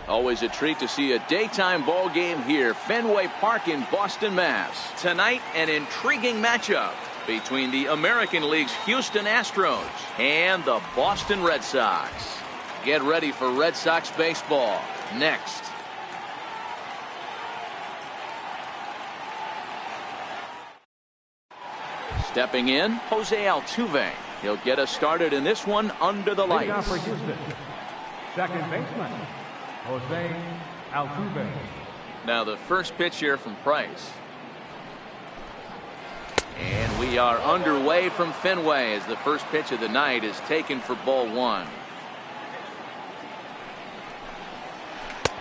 Always a treat to see a daytime ball game here, Fenway Park in Boston, Mass. Tonight, an intriguing matchup between the American League's Houston Astros and the Boston Red Sox. Get ready for Red Sox baseball next. Stepping in, Jose Altuve. He'll get us started in this one under the lights. For Houston, second baseman, Jose Altuve. Now the first pitch here from Price. And we are underway from Fenway as the first pitch of the night is taken for ball one.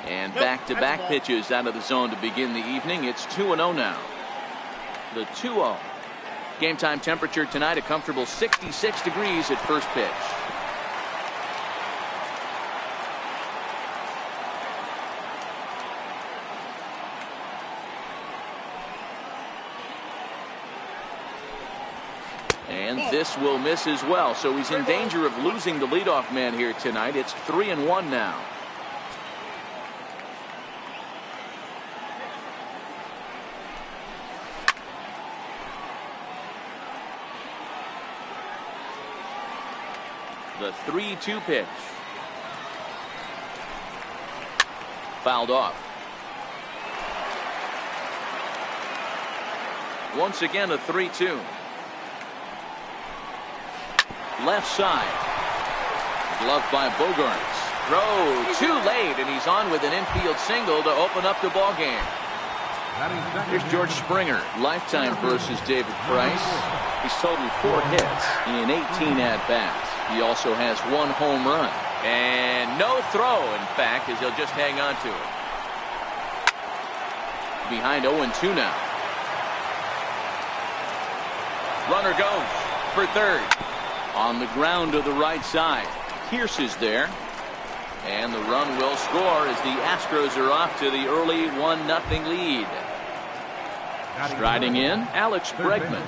And back-to-back pitches out of the zone to begin the evening. It's 2-0 now. The 2-0. Game time temperature tonight a comfortable 66 degrees at first pitch. And this will miss as well, so he's in danger of losing the leadoff man here tonight. It's 3-1 now. The 3-2 pitch. Fouled off. Once again a 3-2. Left side. Gloved by Bogarts. Throw too late, and he's on with an infield single to open up the ball game. Here's George Springer, lifetime versus David Price. He's totaled 4 hits in 18 at-bats. He also has 1 home run. And no throw, in fact, as he'll just hang on to it. Behind 0-2 now. Runner goes for third. On the ground to the right side. Pierce is there. And the run will score as the Astros are off to the early 1-0 lead. Striding in, Alex Bregman.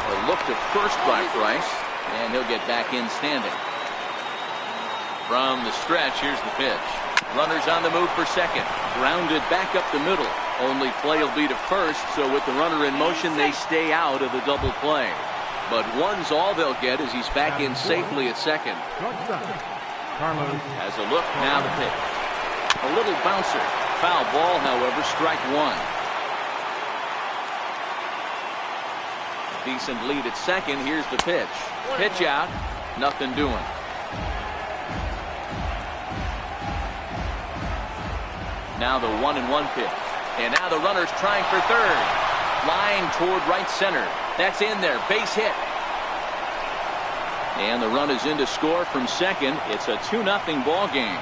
A look to first by Price, and he'll get back in standing. From the stretch, here's the pitch. Runners on the move for second. Grounded back up the middle. Only play will be to first, so with the runner in motion, they stay out of the double play. But one's all they'll get as he's back in safely at second. Has a look, now the pitch. A little bouncer. Foul ball, however, strike one. Decent lead at second. Here's the pitch. Pitch out. Nothing doing. Now the 1-1 pitch. And now the runner's trying for third. Flying toward right center. That's in there. Base hit. And the run is in to score from second. It's a 2-0 ball game.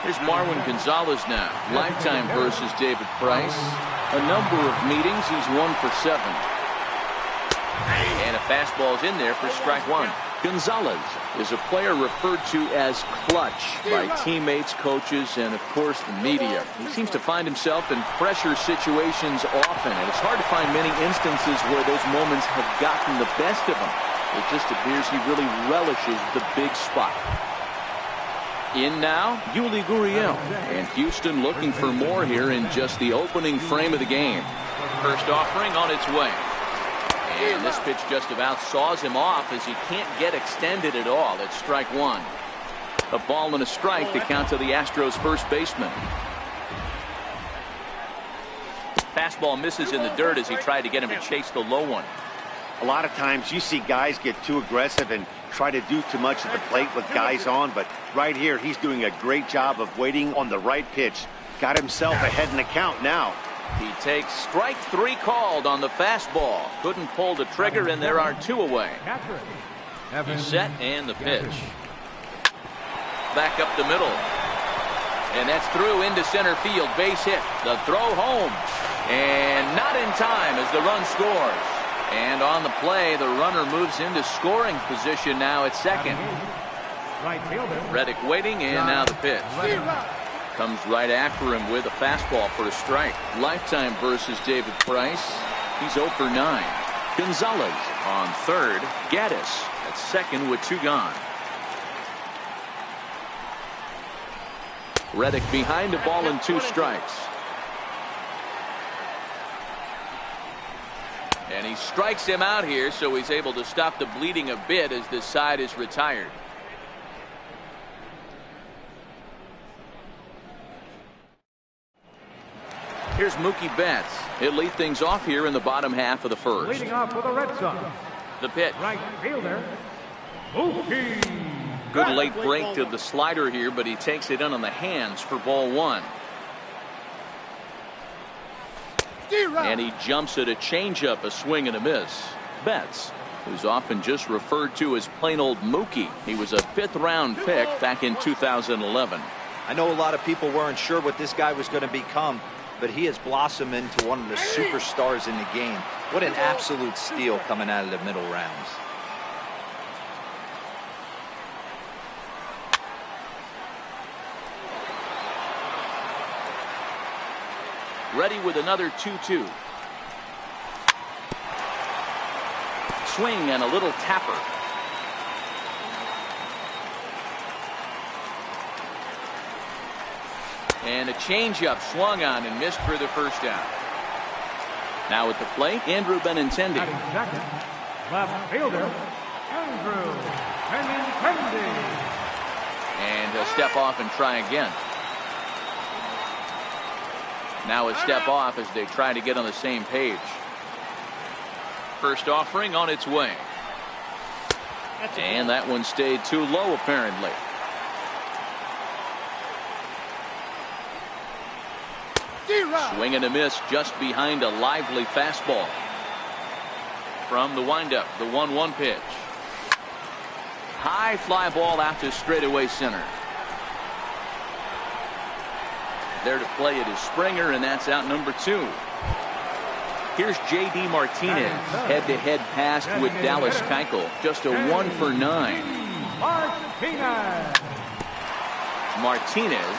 Here's Marwin Gonzalez now. Lifetime versus David Price. A number of meetings. He's 1 for 7. And a fastball's in there for strike one. Gonzalez is a player referred to as clutch by teammates, coaches, and of course the media. He seems to find himself in pressure situations often, and it's hard to find many instances where those moments have gotten the best of him. It just appears he really relishes the big spot. In now, Yuli Gurriel, and Houston looking for more here in just the opening frame of the game. First offering on its way. And this pitch just about saws him off as he can't get extended at all. It's strike one. A ball and a strike to count to the Astros first baseman. Fastball misses in the dirt as he tried to get him to chase the low one. A lot of times you see guys get too aggressive and try to do too much at the plate with guys on, but right here he's doing a great job of waiting on the right pitch. Got himself ahead in the count now. He takes strike 3 called on the fastball. Couldn't pull the trigger, and there are 2 away. He's set, and the pitch. Back up the middle. And that's through into center field. Base hit. The throw home. And not in time as the run scores. And on the play, the runner moves into scoring position now at second. Reddick waiting, and now the pitch. Comes right after him with a fastball for a strike. Lifetime versus David Price. He's 0 for 9. Gonzalez on third. Gaddis at second with 2 gone. Reddick behind the ball and 2 strikes. And he strikes him out here, so he's able to stop the bleeding a bit as this side is retired. Here's Mookie Betts. He'll lead things off here in the bottom half of the first. Leading off for the Red Sox. The pitch. Right fielder, Mookie. Good late break to the slider here, but he takes it in on the hands for ball 1. And he jumps at a changeup, a swing and a miss. Betts, who's often just referred to as plain old Mookie. He was a 5th-round pick back in 2011. I know a lot of people weren't sure what this guy was going to become, but he has blossomed into one of the superstars in the game. What an absolute steal coming out of the middle rounds. Ready with another 2-2. Swing and a little tapper. And a changeup swung on and missed for the first out. Now at the plate, Andrew Benintendi. Second, left fielder, Andrew Benintendi. And he'll step off and try again. Now a step off as they try to get on the same page. First offering on its way. And that one stayed too low apparently. Swing and a miss just behind a lively fastball. From the windup, the 1-1 pitch. High fly ball out to straightaway center. There to play it is Springer, and that's out number 2. Here's J.D. Martinez. Head-to-head pass with Dallas Keuchel. Just a 1 for 9. Martinez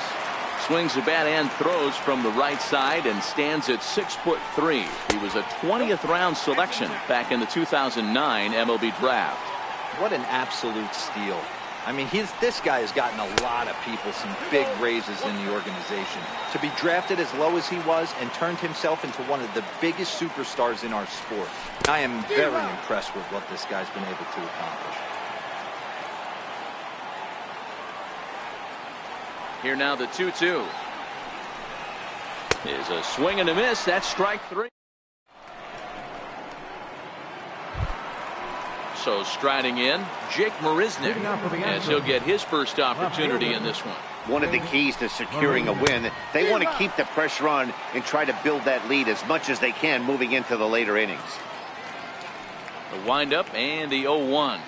swings the bat and throws from the right side and stands at 6'3". He was a 20th round selection back in the 2009 MLB draft. What an absolute steal. I mean, this guy has gotten a lot of people some big raises in the organization. To be drafted as low as he was and turned himself into one of the biggest superstars in our sport. I am very impressed with what this guy's been able to accomplish. Here now the 2-2. Is a swing and a miss. That's strike 3. So striding in, Jake Marisnick, as he'll get his first opportunity in this one. One of the keys to securing a win. They want to keep the pressure on and try to build that lead as much as they can moving into the later innings. The windup and the 0-1.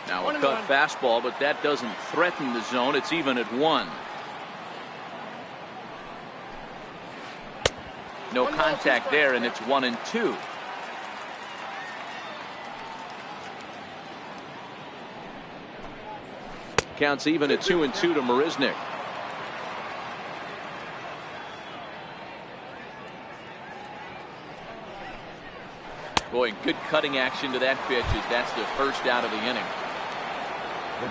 Now a cut fastball, but that doesn't threaten the zone. It's even at 1. No contact there, and it's 1-2. Counts even at 2-2 to Marisnick. Boy, good cutting action to that pitch as that's the first out of the inning.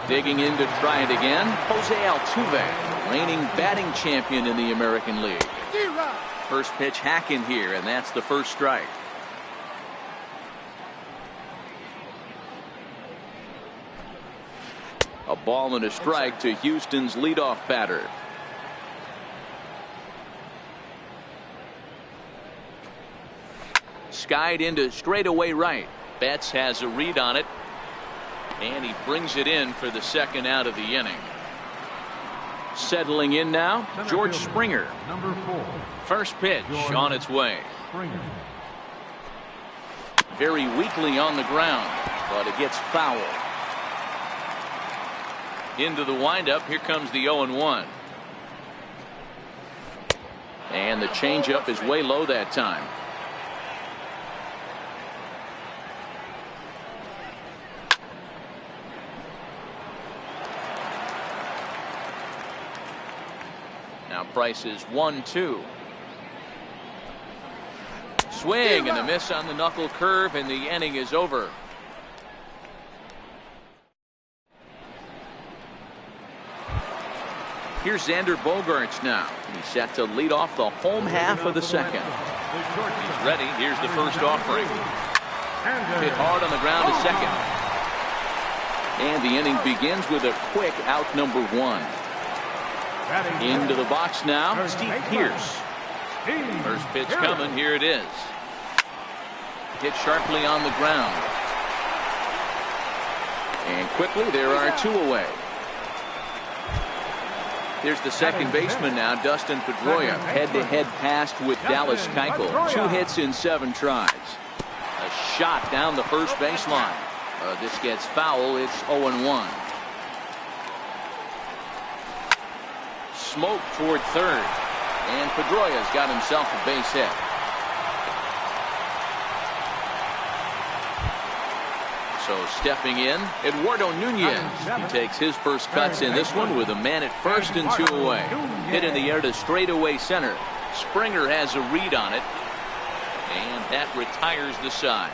Digging in to try it again, Jose Altuve, reigning batting champion in the American League. First pitch hacking here, and that's the first strike. A ball and a strike to Houston's leadoff batter. Skied into straightaway right. Betts has a read on it, and he brings it in for the second out of the inning. Settling in now, George Springer. Number 4. First pitch on its way. Very weakly on the ground, but it gets foul. Into the windup. Here comes the 0-1. And the changeup is way low that time. Now Price is 1-2. swing and a miss on the knuckle curve, and the inning is over. Here's Xander Bogaerts now. He's set to lead off the home half of the second. He's ready. Here's the first offering. Hit hard on the ground to second. And the inning begins with a quick out number one. Into the box now, Steve Pearce. First pitch coming. Here it is. Hit sharply on the ground. And quickly there are two away. Here's the second baseman now, Dustin Pedroia. Head-to-head pass with Dallas Keuchel. 2 hits in 7 tries. A shot down the first baseline. This gets foul. It's 0-1. Smoke toward third. And Pedroia's got himself a base hit. So stepping in, Eduardo Nunez. He takes his first cuts in this one with a man at first and 2 away. Hit in the air to straightaway center. Springer has a read on it. And that retires the side.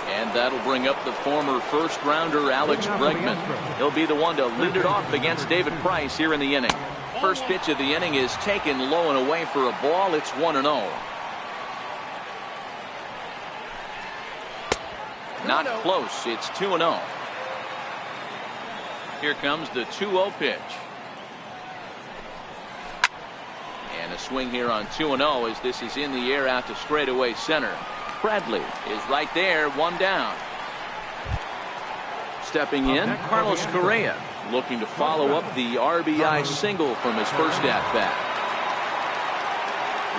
And that'll bring up the former first-rounder Alex Bregman. He'll be the one to lead it off against David Price here in the inning. First pitch of the inning is taken low and away for a ball. It's 1-0. Not close. It's 2-0. Here comes the 2-0 pitch. And a swing here on 2-0 as this is in the air out to straightaway center. Bradley is right there, 1 down. Stepping in, Carlos Correa, looking to follow up the RBI single from his first at-bat.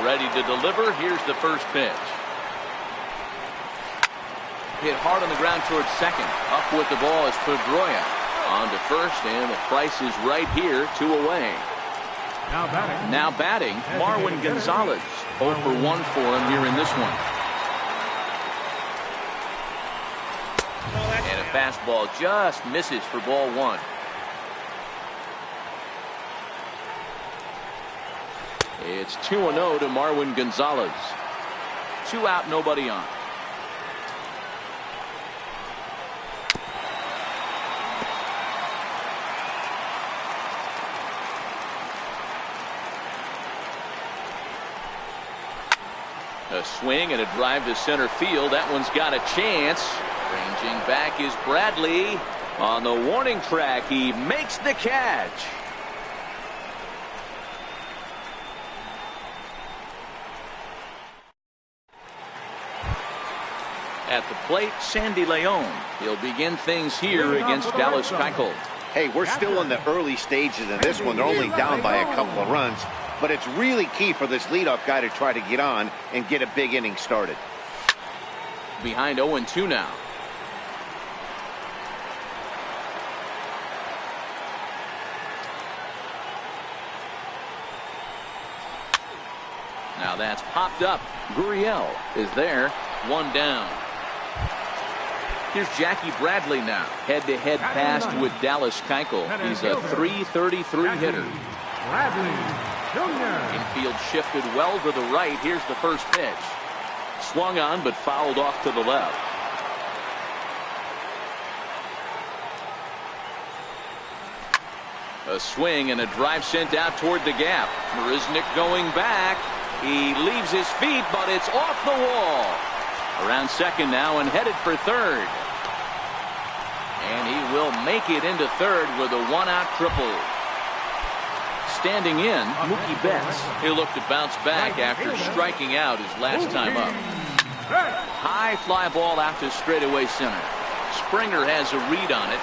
Ready to deliver. Here's the first pitch. Hit hard on the ground towards second. Up with the ball is Pedroia. On to first, and the Price is right here, 2 away. Now batting, Marwin Gonzalez. 0 for 1 for him here in this one. And a fastball just misses for ball 1. It's 2-0 to Marwin Gonzalez. 2 out, nobody on. A swing and a drive to center field. That one's got a chance. Ranging back is Bradley. On the warning track, he makes the catch. At the plate, Sandy Leon. He'll begin things here against Dallas Keuchel. Hey, we're still in the early stages of this one. They're only down by a couple of runs. But it's really key for this leadoff guy to try to get on and get a big inning started. Behind 0-2 now. Now that's popped up. Gurriel is there. 1 down. Here's Jackie Bradley now. Head-to-head pass with Dallas Keuchel. He's a .333 hitter. Infield shifted well to the right. Here's the first pitch. Swung on but fouled off to the left. A swing and a drive sent out toward the gap. Marisnick going back. He leaves his feet, but it's off the wall. Around second now and headed for third. And he will make it into third with a 1-out triple. Standing in, Mookie Betts. He'll look to bounce back after striking out his last time up. High fly ball out to straightaway center. Springer has a read on it.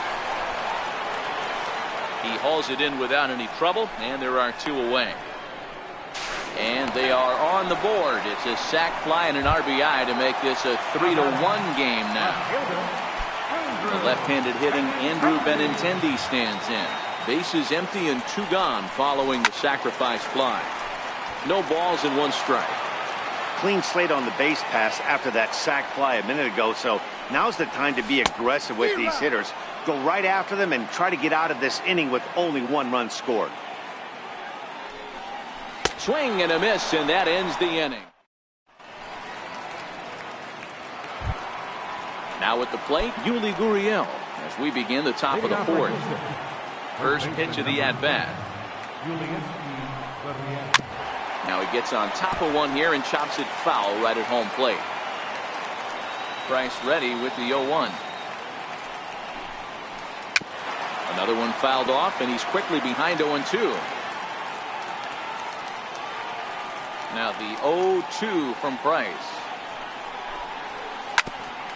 He hauls it in without any trouble, and there are 2 away. And they are on the board. It's a sac fly and an RBI to make this a 3-1 game now. The left-handed hitting Andrew Benintendi stands in. Bases empty and 2 gone following the sacrifice fly. No balls and 1 strike. Clean slate on the base pass after that sac fly a minute ago, so now's the time to be aggressive with these hitters. Go right after them and try to get out of this inning with only 1 run scored. swing and a miss, and that ends the inning. Now at the plate, Yuli Gurriel as we begin the top of the fourth. First pitch of the at-bat. Now he gets on top of one here and chops it foul right at home plate. Price ready with the 0-1. Another one fouled off, and he's quickly behind 0-2. Now the 0-2 from Price.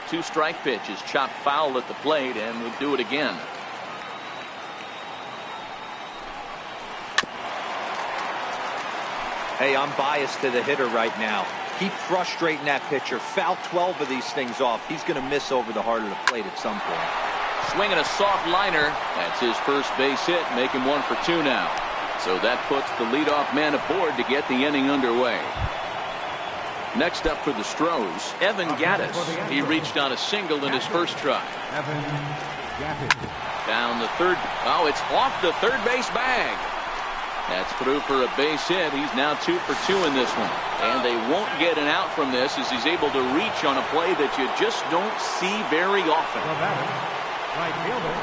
Two-strike pitch is chopped foul at the plate, and we'll do it again. Hey, I'm biased to the hitter right now. Keep frustrating that pitcher. Foul 12 of these things off. He's going to miss over the heart of the plate at some point. Swinging a soft liner. That's his first base hit, making 1 for 2 now. So that puts the leadoff man aboard to get the inning underway. Next up for the Stros, Evan Gattis. He reached on a single in his first try. Down the third. Oh, it's off the third base bag. That's through for a base hit. He's now 2 for 2 in this one. And they won't get an out from this as he's able to reach on a play that you just don't see very often. Right fielder,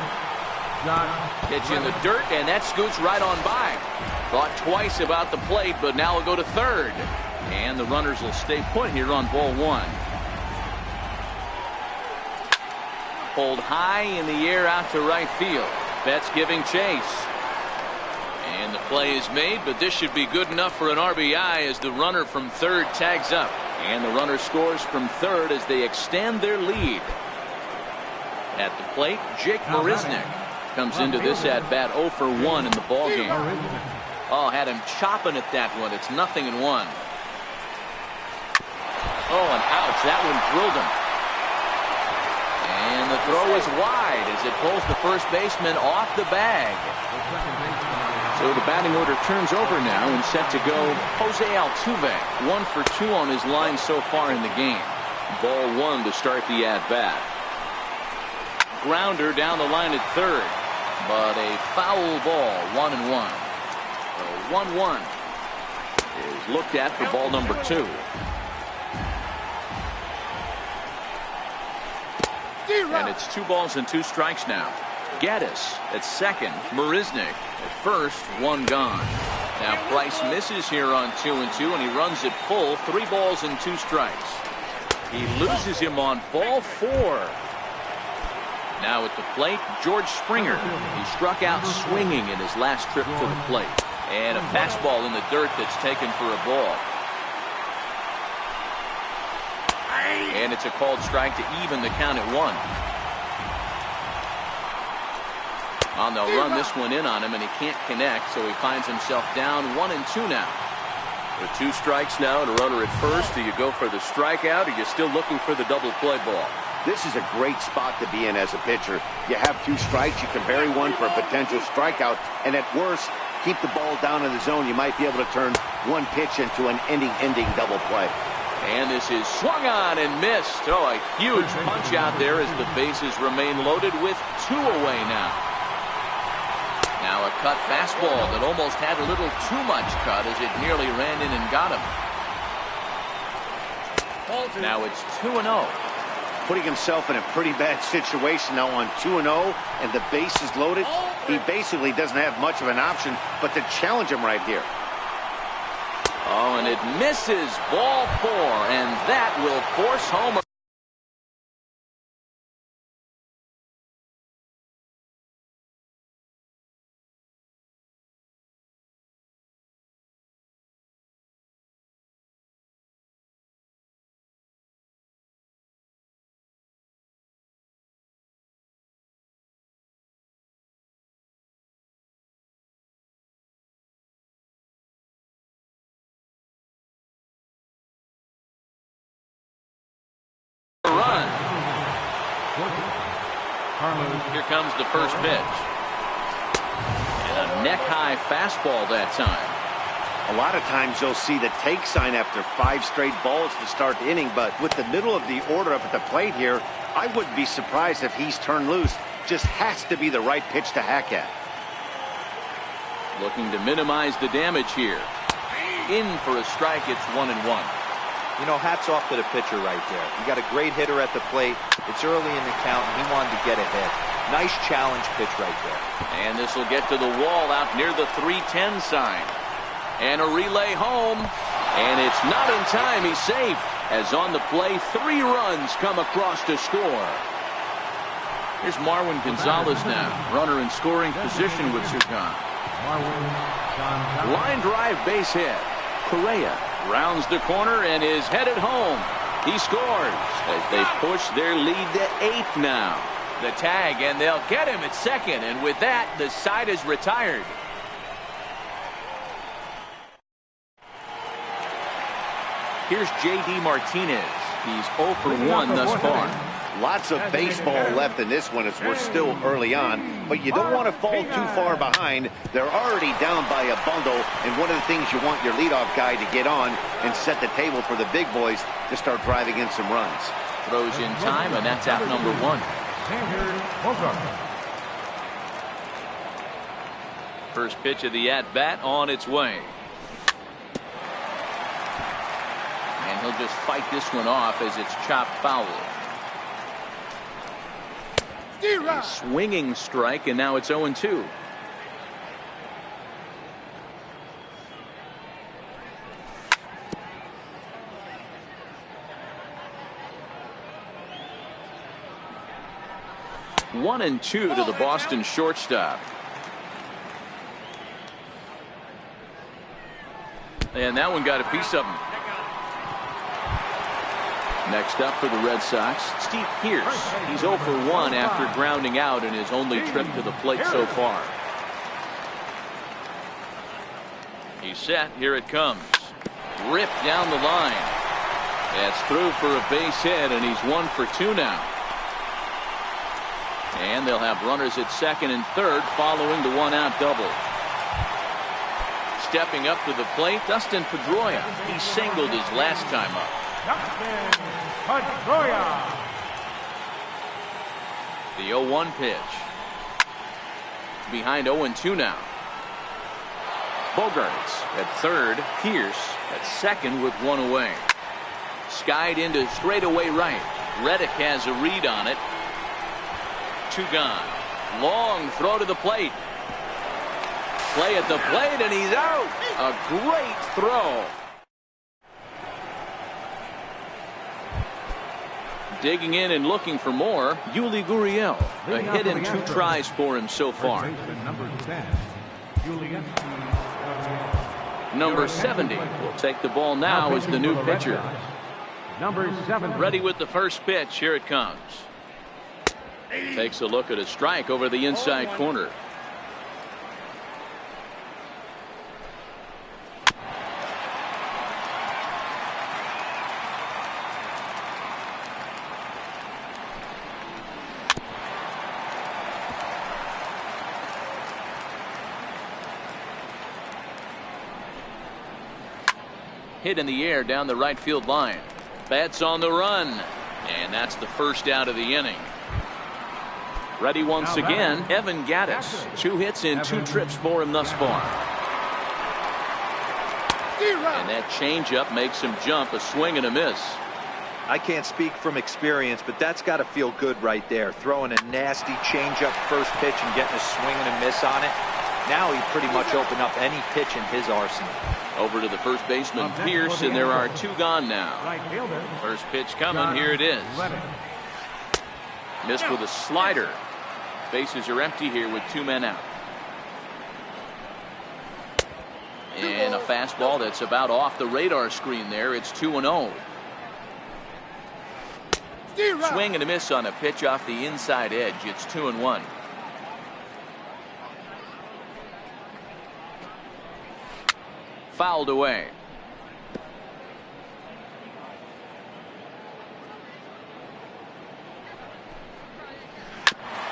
Pitch in the dirt, and that scoots right on by. Thought twice about the plate, but now we'll go to third. And the runners will stay put here on ball 1. Pulled high in the air out to right field. Betts giving chase. And the play is made, but this should be good enough for an RBI as the runner from third tags up. And the runner scores from third as they extend their lead. At the plate, Jake Marisnick comes into this at-bat 0 for 1 in the ballgame. Oh, had him chopping at that one. It's 0-1. Oh, and ouch, that one drilled him. And the throw is wide as it pulls the first baseman off the bag. So the batting order turns over now and set to go Jose Altuve. 1 for 2 on his line so far in the game. Ball 1 to start the at-bat. Grounder down the line at third, but a foul ball, 1-1. So 1-1 is looked at for ball number 2. And it's 2 balls and 2 strikes now. Gattis at second, Marisnick at first, 1 gone. Now Price misses here on 2-2, and he runs it full, 3 balls and 2 strikes. He loses him on ball 4. Now at the plate, George Springer. He struck out swinging in his last trip to the plate. And a fastball in the dirt that's taken for a ball. And it's a called strike to even the count at 1. Well, they'll run this one in on him, and he can't connect, so he finds himself down 1-2 now. With 2 strikes now and a runner at first, do you go for the strikeout, or are you still looking for the double play ball? This is a great spot to be in as a pitcher. You have 2 strikes, you can bury one for a potential strikeout, and at worst, keep the ball down in the zone. You might be able to turn one pitch into an ending double play. And this is swung on and missed. Oh, a huge punch out there as the bases remain loaded with 2 away now. Now a cut fastball that almost had a little too much cut as it nearly ran in and got him. Now it's 2-0. Putting himself in a pretty bad situation now on 2-0, and the base is loaded. He basically doesn't have much of an option but to challenge him right here. Oh, and it misses, ball 4, and that will force home. Run. Here comes the first pitch. And a neck-high fastball that time. A lot of times you'll see the take sign after 5 straight balls to start the inning, but with the middle of the order up at the plate here, I wouldn't be surprised if he's turned loose. Just has to be the right pitch to hack at. Looking to minimize the damage here. In for a strike. It's 1-1. You know, hats off to the pitcher right there. You got a great hitter at the plate. It's early in the count, and he wanted to get ahead. Nice challenge pitch right there. And this will get to the wall out near the 310 sign. And a relay home. And it's not in time. He's safe. As on the play, 3 runs come across to score. Here's Marwin Gonzalez now. Runner in scoring position with Sukan. Line drive base hit. Correa rounds the corner and is headed home. He scores as they push their lead to 8 now. The tag, and they'll get him at second. And with that, the side is retired. Here's J.D. Martinez. He's 0 for 1 thus far. Lots of baseball left in this one as we're still early on, but you don't want to fall too far behind. They're already down by a bundle, and one of the things you want your leadoff guy to get on and set the table for the big boys to start driving in some runs. Throws in time, and that's out number 1. First pitch of the at-bat on its way. And he'll just fight this one off as it's chopped foul. A swinging strike, and now it's 0-2. One and 2 to the Boston shortstop. And that one got a piece of him. Next up for the Red Sox, Steve Pearce. He's 0 for 1 after grounding out in his only trip to the plate so far. He's set. Here it comes. Ripped down the line. That's through for a base hit, and he's 1 for 2 now. And they'll have runners at second and third following the 1-out double. Stepping up to the plate, Dustin Pedroia. He singled his last time up. The 0-1 pitch. Behind 0-2 now. Bogarts at third. Pierce at second with 1 away. Skied into straightaway right. Reddick has a read on it. 2 gone. Long throw to the plate. Play at the plate, and he's out. A great throw. Digging in and looking for more, Yuli Gurriel. A hit in 2 tries for him so far. Number 70 will take the ball now as the new pitcher. Number 7. Ready with the first pitch. Here it comes. Takes a look at a strike over the inside corner. Hit in the air down the right field line. Bats on the run. And that's the first out of the inning. Ready once again, Evan Gattis. 2 hits in 2 trips for him thus far. And that changeup makes him jump. A swing and a miss. I can't speak from experience, but that's got to feel good right there. Throwing a nasty changeup first pitch and getting a swing and a miss on it. Now he pretty much opened up any pitch in his arsenal. Over to the first baseman, Pierce, and there are 2 gone now. First pitch coming. Here it is. Missed with a slider. Bases are empty here with 2 men out. And a fastball that's about off the radar screen there. It's 2-0. Swing and a miss on a pitch off the inside edge. It's 2-1. Fouled away.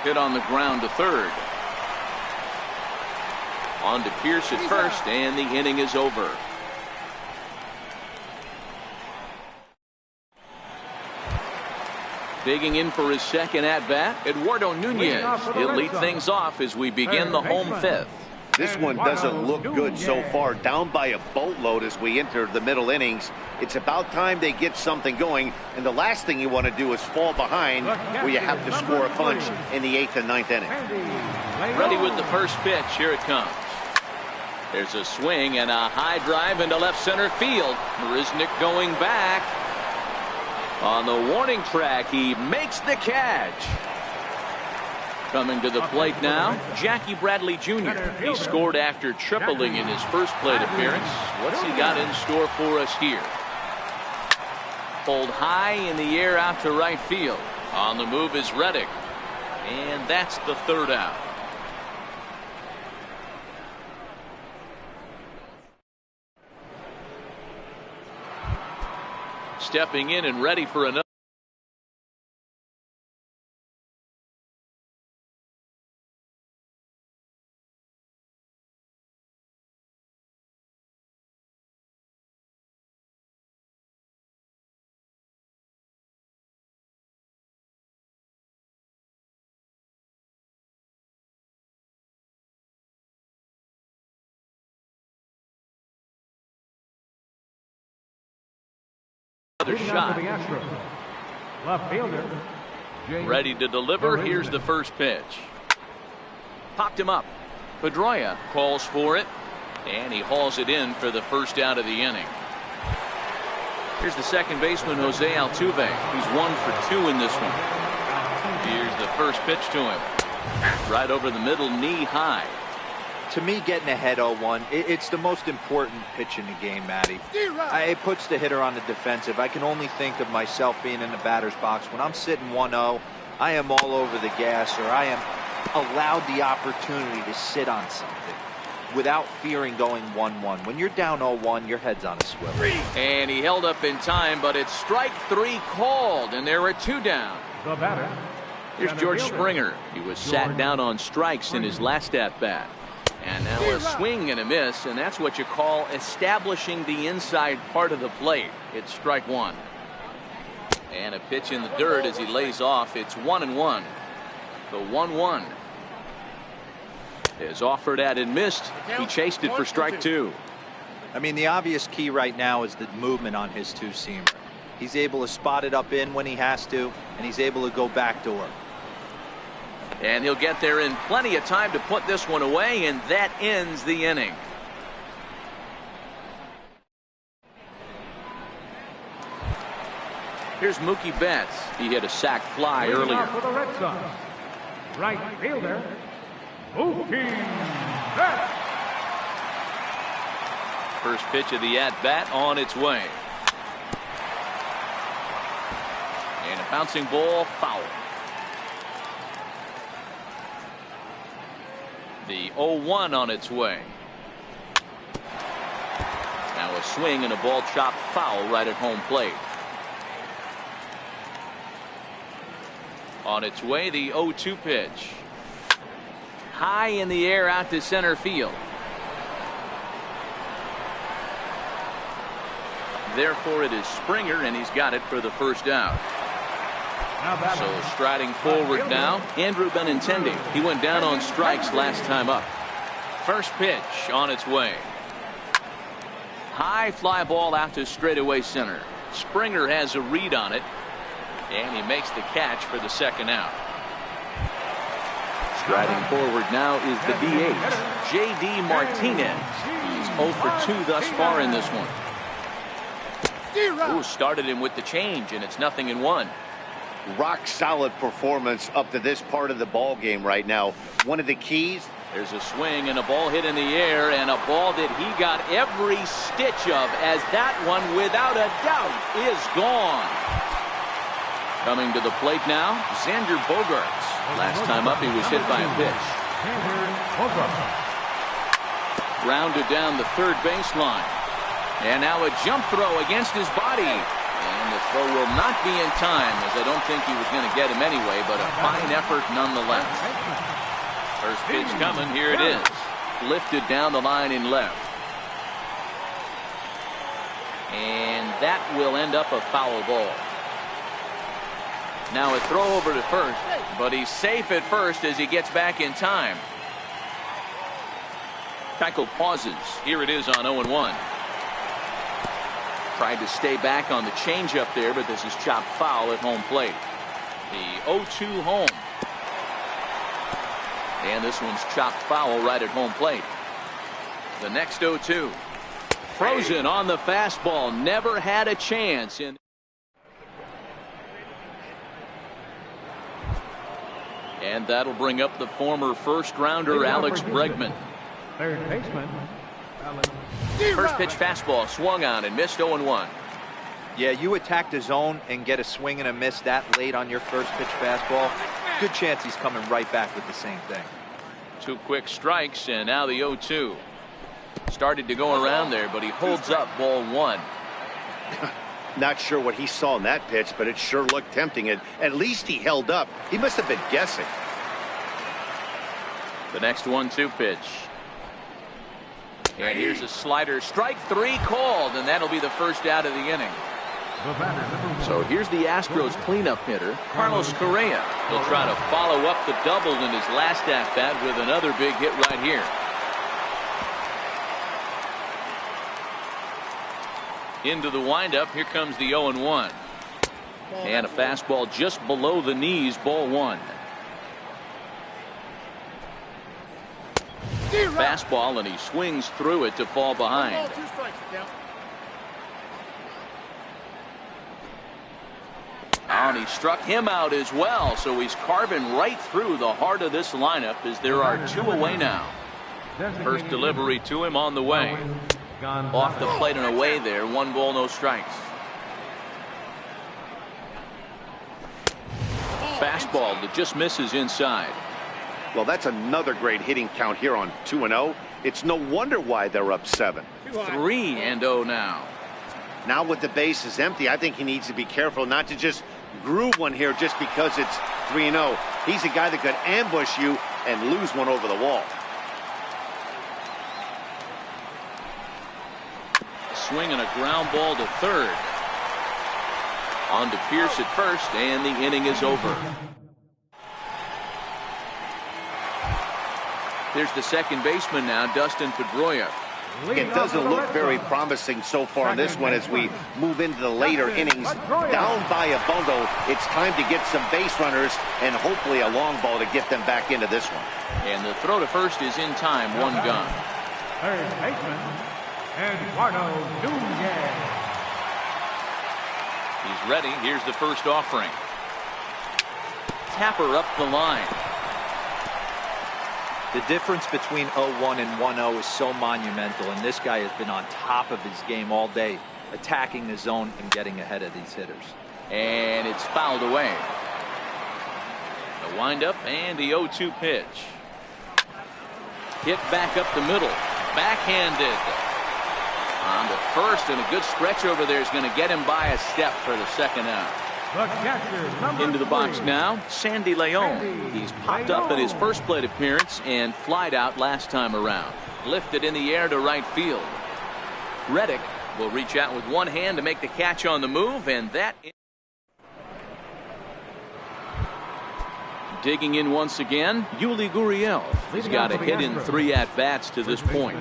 Hit on the ground to third. On to Pierce at first, and the inning is over. Digging in for his second at bat, Eduardo Nunez. He'll lead things off as we begin the home 5th. This one doesn't look good so far. Down by a boatload as we enter the middle innings. It's about time they get something going. And the last thing you want to do is fall behind where you have to score a punch in the 8th and 9th inning. Ready with the first pitch. Here it comes. There's a swing and a high drive into left center field. Marisnick going back. On the warning track, he makes the catch. Coming to the plate now, Jackie Bradley Jr. He scored after tripling in his first plate appearance. What's he got in store for us here? Pulled high in the air out to right field. On the move is Reddick. And that's the third out. Stepping in and ready for another. Shot. Left fielder. Ready to deliver. Here's the first pitch. Popped him up. Pedroia calls for it, and he hauls it in for the first out of the inning. Here's the second baseman, Jose Altuve. He's 1 for 2 in this one. Here's the first pitch to him. Right over the middle, knee high. To me, getting ahead 0-1, it's the most important pitch in the game, Matty. It puts the hitter on the defensive. I can only think of myself being in the batter's box. When I'm sitting 1-0, I am all over the gas, or I am allowed the opportunity to sit on something without fearing going 1-1. When you're down 0-1, your head's on a swivel. And he held up in time, but it's strike 3 called, and there are 2 down. The batter. Here's George Springer. He was sat down on strikes in his last at-bat. And now a swing and a miss, and that's what you call establishing the inside part of the plate. It's strike 1. And a pitch in the dirt as he lays off. It's 1-1. The 1-1 is offered at and missed. He chased it for strike 2. I mean, the obvious key right now is the movement on his two-seamer. He's able to spot it up in when he has to, and he's able to go backdoor. And he'll get there in plenty of time to put this one away, and that ends the inning. Here's Mookie Betts. He hit a sac fly earlier. For the Red Sox, right fielder, Mookie Betts. First pitch of the at-bat on its way. And a bouncing ball, foul. The 0-1 on its way. Now a swing and a ball chopped foul right at home plate. On its way, the 0-2 pitch. High in the air out to center field. Therefore, it is Springer, and he's got it for the first out. So striding forward now, Andrew Benintendi. He went down on strikes last time up. First pitch on its way. High fly ball out to straightaway center. Springer has a read on it, and he makes the catch for the second out. Striding forward now is the DH, J.D. Martinez. He's 0 for 2 thus far in this one. Ooh, started him with the change, and it's 0-1. Rock solid performance up to this part of the ball game right now. One of the keys. There's a swing and a ball hit in the air, and a ball that he got every stitch of, as that one without a doubt is gone. Coming to the plate now, Xander Bogaerts. Last time up he was hit by a pitch. Grounded down the third baseline, and now a jump throw against his body. And the throw will not be in time, as I don't think he was going to get him anyway, but a fine effort nonetheless. First pitch coming, here it is. Lifted down the line in left. And that will end up a foul ball. Now a throw over to first, but he's safe at first as he gets back in time. Keuchel pauses. Here it is on 0-1. Tried to stay back on the changeup there, but this is chopped foul at home plate. The 0-2 home. And this one's chopped foul right at home plate. The next 0-2. Frozen on the fastball. Never had a chance. And that'll bring up the former first-rounder Alex Bregman. Third baseman, Alex. First pitch fastball swung on and missed 0-1. Yeah, you attack the zone and get a swing and a miss that late on your first pitch fastball. Good chance he's coming right back with the same thing. 2 quick strikes, and now the 0-2. Started to go around there, but he holds up ball 1. Not sure what he saw in that pitch, but it sure looked tempting. And at least he held up. He must have been guessing. The next 1-2 pitch. And here's a slider. Strike 3 called, and that'll be the first out of the inning. So here's the Astros cleanup hitter, Carlos Correa. He'll try to follow up the double in his last at-bat with another big hit right here. Into the windup. Here comes the 0-1. And a fastball just below the knees, ball 1. Fastball, and he swings through it to fall behind. And he struck him out as well, so he's carving right through the heart of this lineup as there are 2 away now. First delivery to him on the way. Off the plate and away there. 1 ball, no strikes. Fastball that just misses inside. Well, that's another great hitting count here on 2-0. It's no wonder why they're up 7. 3-0 now. Now with the bases empty, I think he needs to be careful not to just groove one here just because it's 3-0. He's a guy that could ambush you and lose one over the wall. Swing and a ground ball to third. On to Pierce at first, and the inning is over. There's the second baseman now, Dustin Pedroia. It doesn't look very promising so far in this one as we move into the later innings. Down by a bundle, it's time to get some base runners and hopefully a long ball to get them back into this one. And the throw to first is in time, 1 gone. Third baseman, Eduardo Nunez. He's ready. Here's the first offering. Tapper up the line. The difference between 0-1 and 1-0 is so monumental, and this guy has been on top of his game all day, attacking the zone and getting ahead of these hitters. And it's fouled away. The windup and the 0-2 pitch. Hit back up the middle. Backhanded. On to first, and a good stretch over there is going to get him by a step for the second out. Into the box now, Sandy Leon. He's popped up in his first plate appearance and flied out last time around. Lifted in the air to right field. Reddick will reach out with one hand to make the catch on the move, and that. Digging in once again, Yuli Gurriel. He's got a hit in 3 at-bats to this point.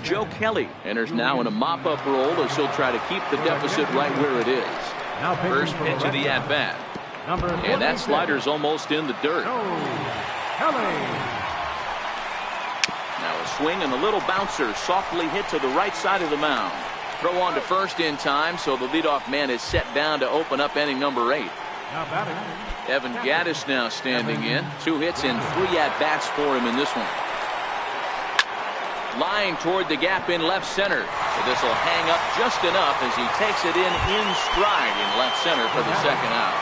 Joe Kelly enters now in a mop-up role as he'll try to keep the deficit right where it is. First pitch of the at-bat. And that slider's almost in the dirt. Now a swing and a little bouncer softly hit to the right side of the mound. Throw on to first in time, so the leadoff man is set down to open up inning number 8. Evan Gattis now standing in. 2 hits and 3 at-bats for him in this one. Lying toward the gap in left center. So this will hang up just enough as he takes it in stride in left center for the second out.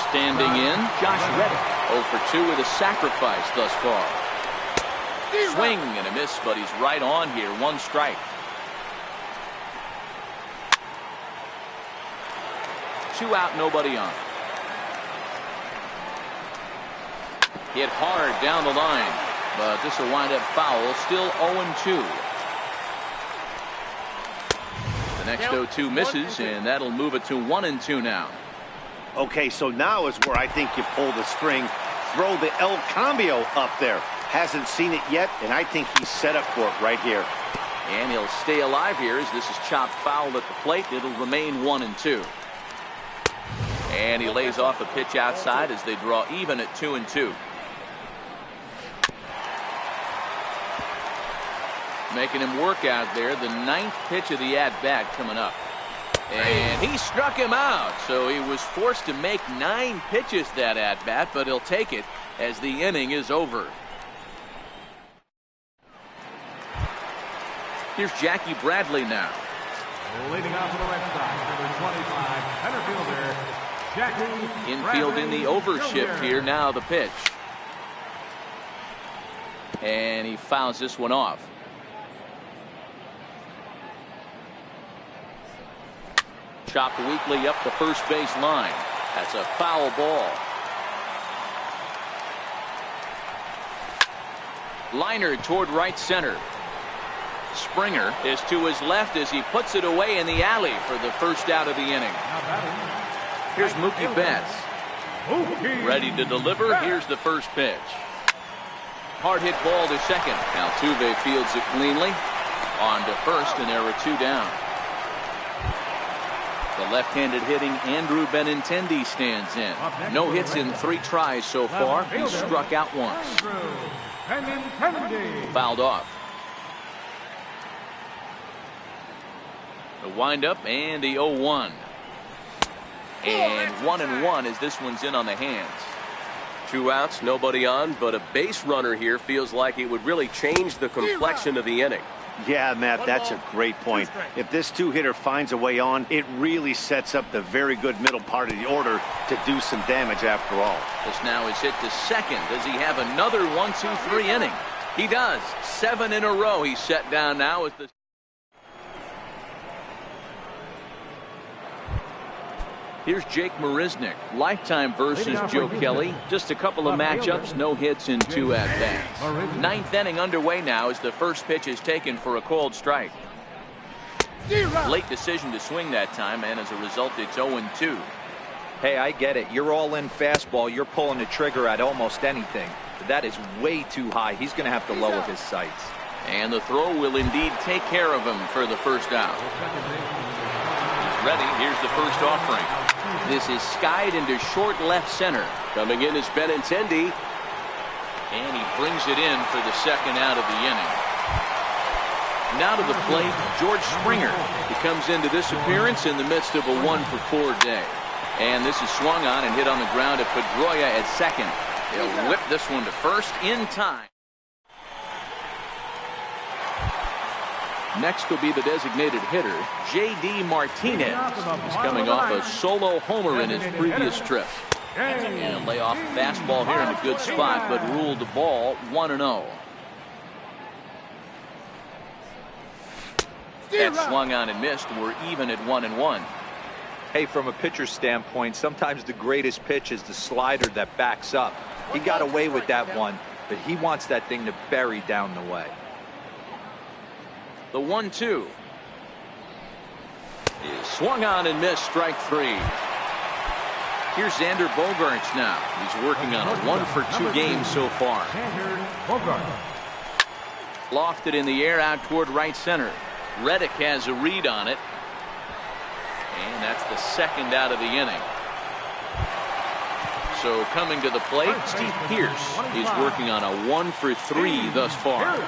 Standing in, Josh Reddick. 0 for 2 with a sacrifice thus far. Swing and a miss, but he's right on here. 1 strike. 2 out, nobody on. Hit hard down the line, but this will wind up foul. Still 0-2. The next 0-2 misses, and that'll move it to 1-2 now. Okay, so now is where I think you pull the string. Throw the El Cambio up there. hasn't seen it yet, and I think he's set up for it right here. And he'll stay alive here as this is chopped foul at the plate. It'll remain 1-2. And he lays off a pitch outside as they draw even at 2-2. Making him work out there. The 9th pitch of the at-bat coming up. And he struck him out. So he was forced to make 9 pitches that at-bat, but he'll take it as the inning is over. Here's Jackie Bradley now. Leading off to the right side, number 25, center fielder, Jackie Infield Bradley in the overshift Jr. here. Now the pitch. And he fouls this one off. Chopped weakly up the first base line. That's a foul ball. Liner toward right center. Springer is to his left as he puts it away in the alley for the first out of the inning. Here's Mookie Betts. Ready to deliver. Here's the first pitch. Hard hit ball to second. Altuve fields it cleanly. On to first, and there are 2 down. The left-handed hitting Andrew Benintendi stands in. No hits in 3 tries so far. He's struck out once. Fouled off. The windup and the 0-1. And 1-1 as this one's in on the hands. 2 outs, nobody on, but a base runner here feels like it would really change the complexion of the inning. Yeah, Matt, that's a great point. If this 2-hitter finds a way on, it really sets up the very good middle part of the order to do some damage after all. This now is hit to second. Does he have another 1-2-3 inning? He does. 7 in a row he's set down now with the... Here's Jake Marisnick, lifetime versus Joe Kelly. Just a couple of matchups, no hits in 2 at-bats. 9th inning underway now as the first pitch is taken for a called strike. Late decision to swing that time, and as a result, it's 0-2. Hey, I get it. You're all in fastball. You're pulling the trigger at almost anything. But that is way too high. He's going to have to lower his sights. And the throw will indeed take care of him for the first out. He's ready. Here's the first offering. This is skied into short left center. Coming in is Benintendi. And he brings it in for the second out of the inning. Now to the plate, George Springer. He comes into this appearance in the midst of a 1-for-4 day. And this is swung on and hit on the ground to Pedroia at second. He'll whip this one to first in time. Next will be the designated hitter, J.D. Martinez. He's coming off a solo homer in his previous trip. And a layoff fastball here in a good spot, but ruled the ball 1-0. That swung on and missed. We're even at 1-1. Hey, from a pitcher's standpoint, sometimes the greatest pitch is the slider that backs up. He got away with that one, but he wants that thing to bury down the way. The 1-2 is swung on and missed. Strike 3. Here's Xander Bogaerts now. He's working on a 1-for-2 game so far. Lofted in the air out toward right center. Reddick has a read on it. And that's the second out of the inning. So coming to the plate, Steve Pearce is working on a 1-for-3 thus far.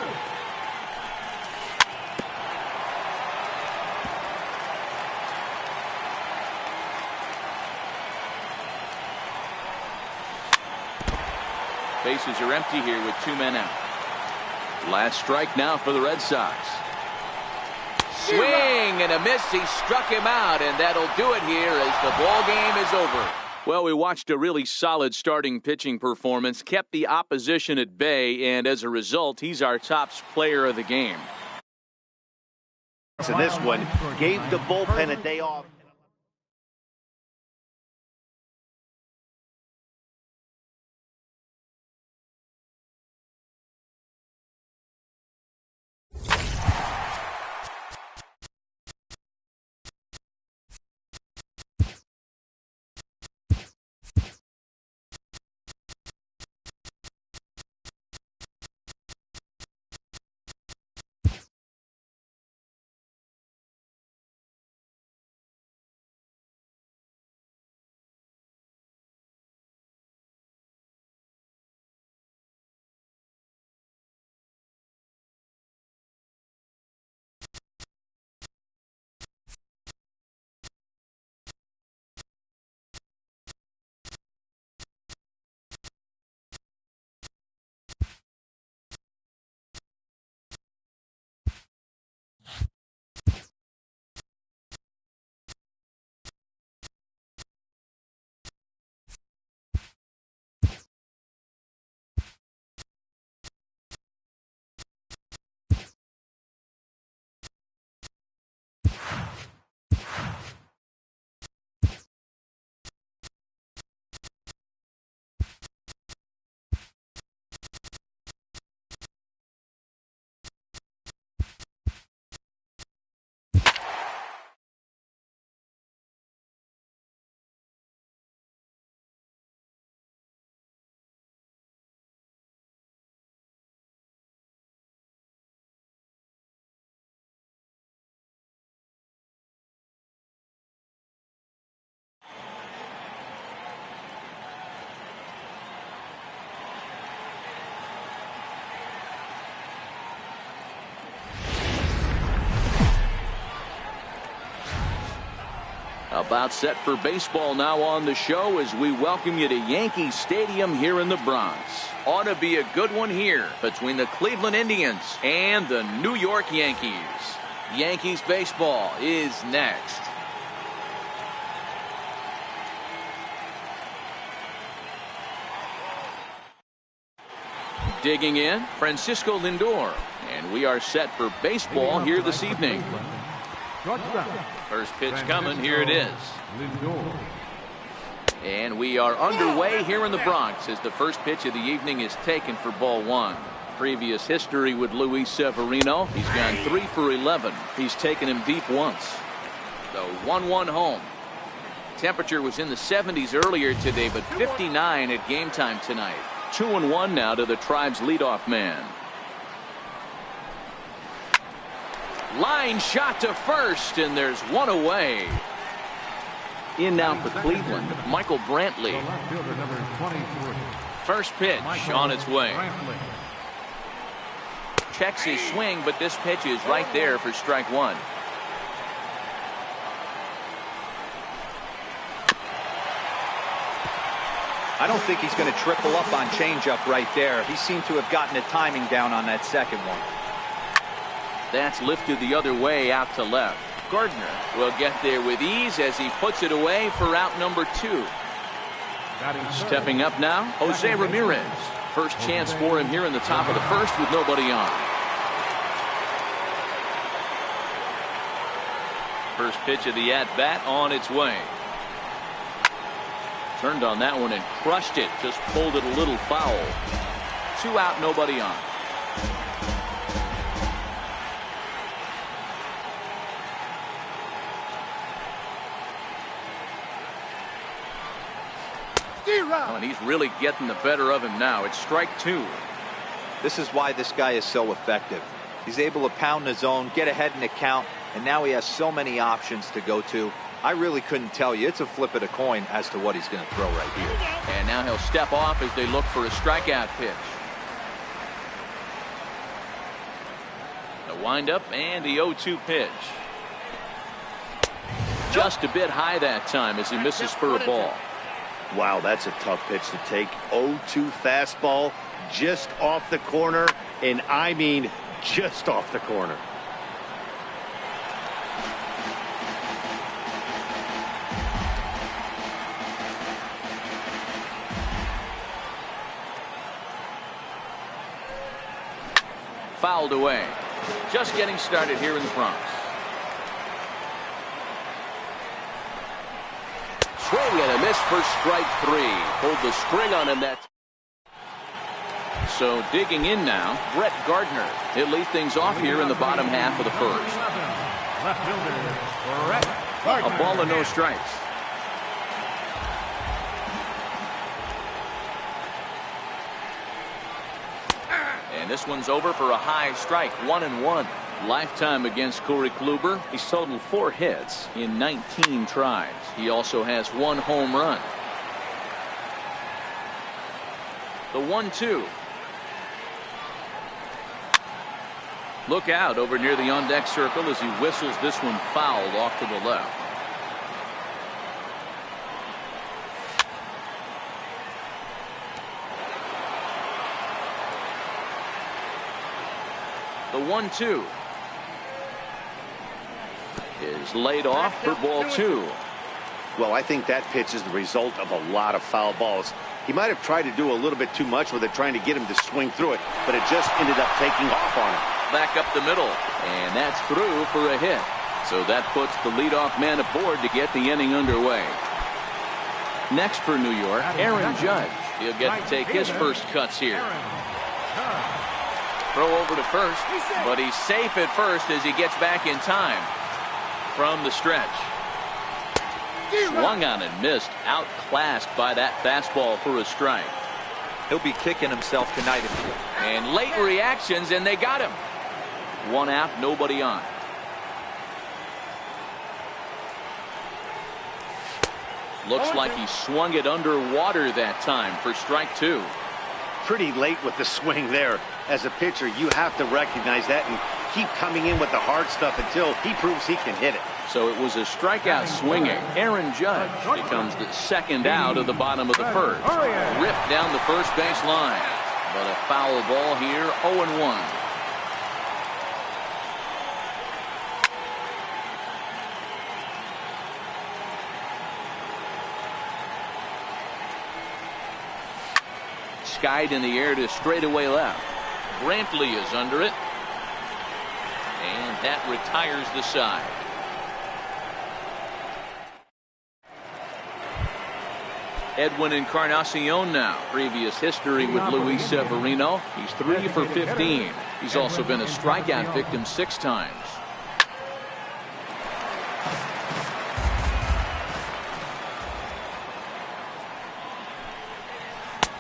Bases are empty here with 2 men out. Last strike now for the Red Sox. Swing and a miss. He struck him out, and that'll do it here as the ball game is over. Well, we watched a really solid starting pitching performance, kept the opposition at bay, and as a result, he's our top player of the game. So this one gave the bullpen a day off. About set for baseball now on the show as we welcome you to Yankee Stadium here in the Bronx. Ought to be a good one here between the Cleveland Indians and the New York Yankees. Yankees baseball is next. Digging in, Francisco Lindor. And we are set for baseball here this evening. First pitch coming. Here it is. And we are underway here in the Bronx as the first pitch of the evening is taken for ball one. Previous history with Luis Severino. He's gone 3 for 11. He's taken him deep once. The 1-1 home. Temperature was in the 70s earlier today, but 59 at game time tonight. 2-1 now to the Tribe's leadoff man. Line shot to first, and there's one away. In now for Cleveland, Michael Brantley. First pitch on its way. Checks his swing, but this pitch is right there for strike one. I don't think he's going to triple up on changeup right there. He seemed to have gotten the timing down on that second one. That's lifted the other way out to left. Gardner will get there with ease as he puts it away for out number 2. Stepping up now, Jose Ramirez. First chance for him here in the top of the first with nobody on. First pitch of the at-bat on its way. Turned on that one and crushed it. Just pulled it a little foul. 2 out, nobody on. Oh, and he's really getting the better of him now. It's strike 2. This is why this guy is so effective. He's able to pound the zone, get ahead in the count, and now he has so many options to go to. I really couldn't tell you. It's a flip of the coin as to what he's going to throw right here. And now he'll step off as they look for a strikeout pitch. The windup and the 0-2 pitch. Just a bit high that time as he misses spur of ball. Wow, that's a tough pitch to take. 0-2 fastball just off the corner, and I mean just off the corner. Fouled away. Just getting started here in the Bronx. Swing and a miss for strike 3. Pulled the string on him. So digging in now, Brett Gardner. He'll lead things off here in the bottom half of the first. A ball and no strikes. And this one's over for a high strike. 1-1. Lifetime against Corey Kluber. He's totaled 4 hits in 19 tries. He also has 1 home run. The 1-2. Look out over near the on-deck circle as he whistles this one fouled off to the left. The 1-2 is laid off for ball 2. Well, I think that pitch is the result of a lot of foul balls. He might have tried to do a little bit too much with it, trying to get him to swing through it, but it just ended up taking off on him. Back up the middle, and that's through for a hit. So that puts the leadoff man aboard to get the inning underway. Next for New York, Aaron Judge. He'll get to take his first cuts here. Throw over to first, but he's safe at first as he gets back in time from the stretch. Swung on and missed, outclassed by that fastball for a strike. He'll be kicking himself tonight. And late reactions, and they got him. 1 out, nobody on. Looks like he swung it underwater that time for strike 2. Pretty late with the swing there. As a pitcher, you have to recognize that and keep coming in with the hard stuff until he proves he can hit it. So it was a strikeout swinging. Aaron Judge becomes the second out of the bottom of the first. Ripped down the first base line. But a foul ball here, 0-1. Skied in the air to straightaway left. Brantley is under it. And that retires the side. Edwin Encarnacion now. Previous history with Luis Severino. He's 3 for 15. He's also been a strikeout victim 6 times.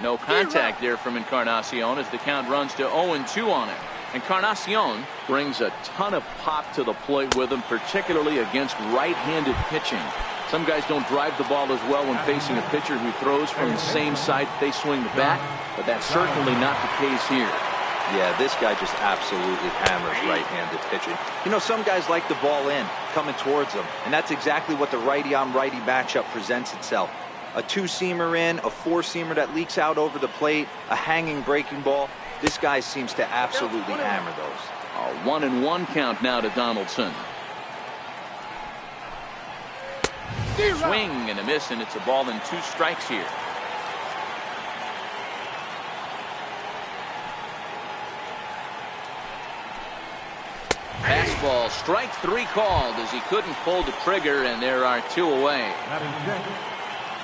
No contact there from Encarnacion as the count runs to 0-2 on him. Encarnacion brings a ton of pop to the plate with him, particularly against right-handed pitching. Some guys don't drive the ball as well when facing a pitcher who throws from the same side they swing the bat, but that's certainly not the case here. Yeah, this guy just absolutely hammers right-handed pitching. You know, some guys like the ball in, coming towards them, and that's exactly what the righty-on-righty matchup presents itself. A two-seamer in, a four-seamer that leaks out over the plate, a hanging breaking ball. This guy seems to absolutely hammer those. A 1-1 count now to Donaldson. Swing and a miss, and it's a ball and 2 strikes here. Fastball, strike 3 called as he couldn't pull the trigger, and there are 2 away.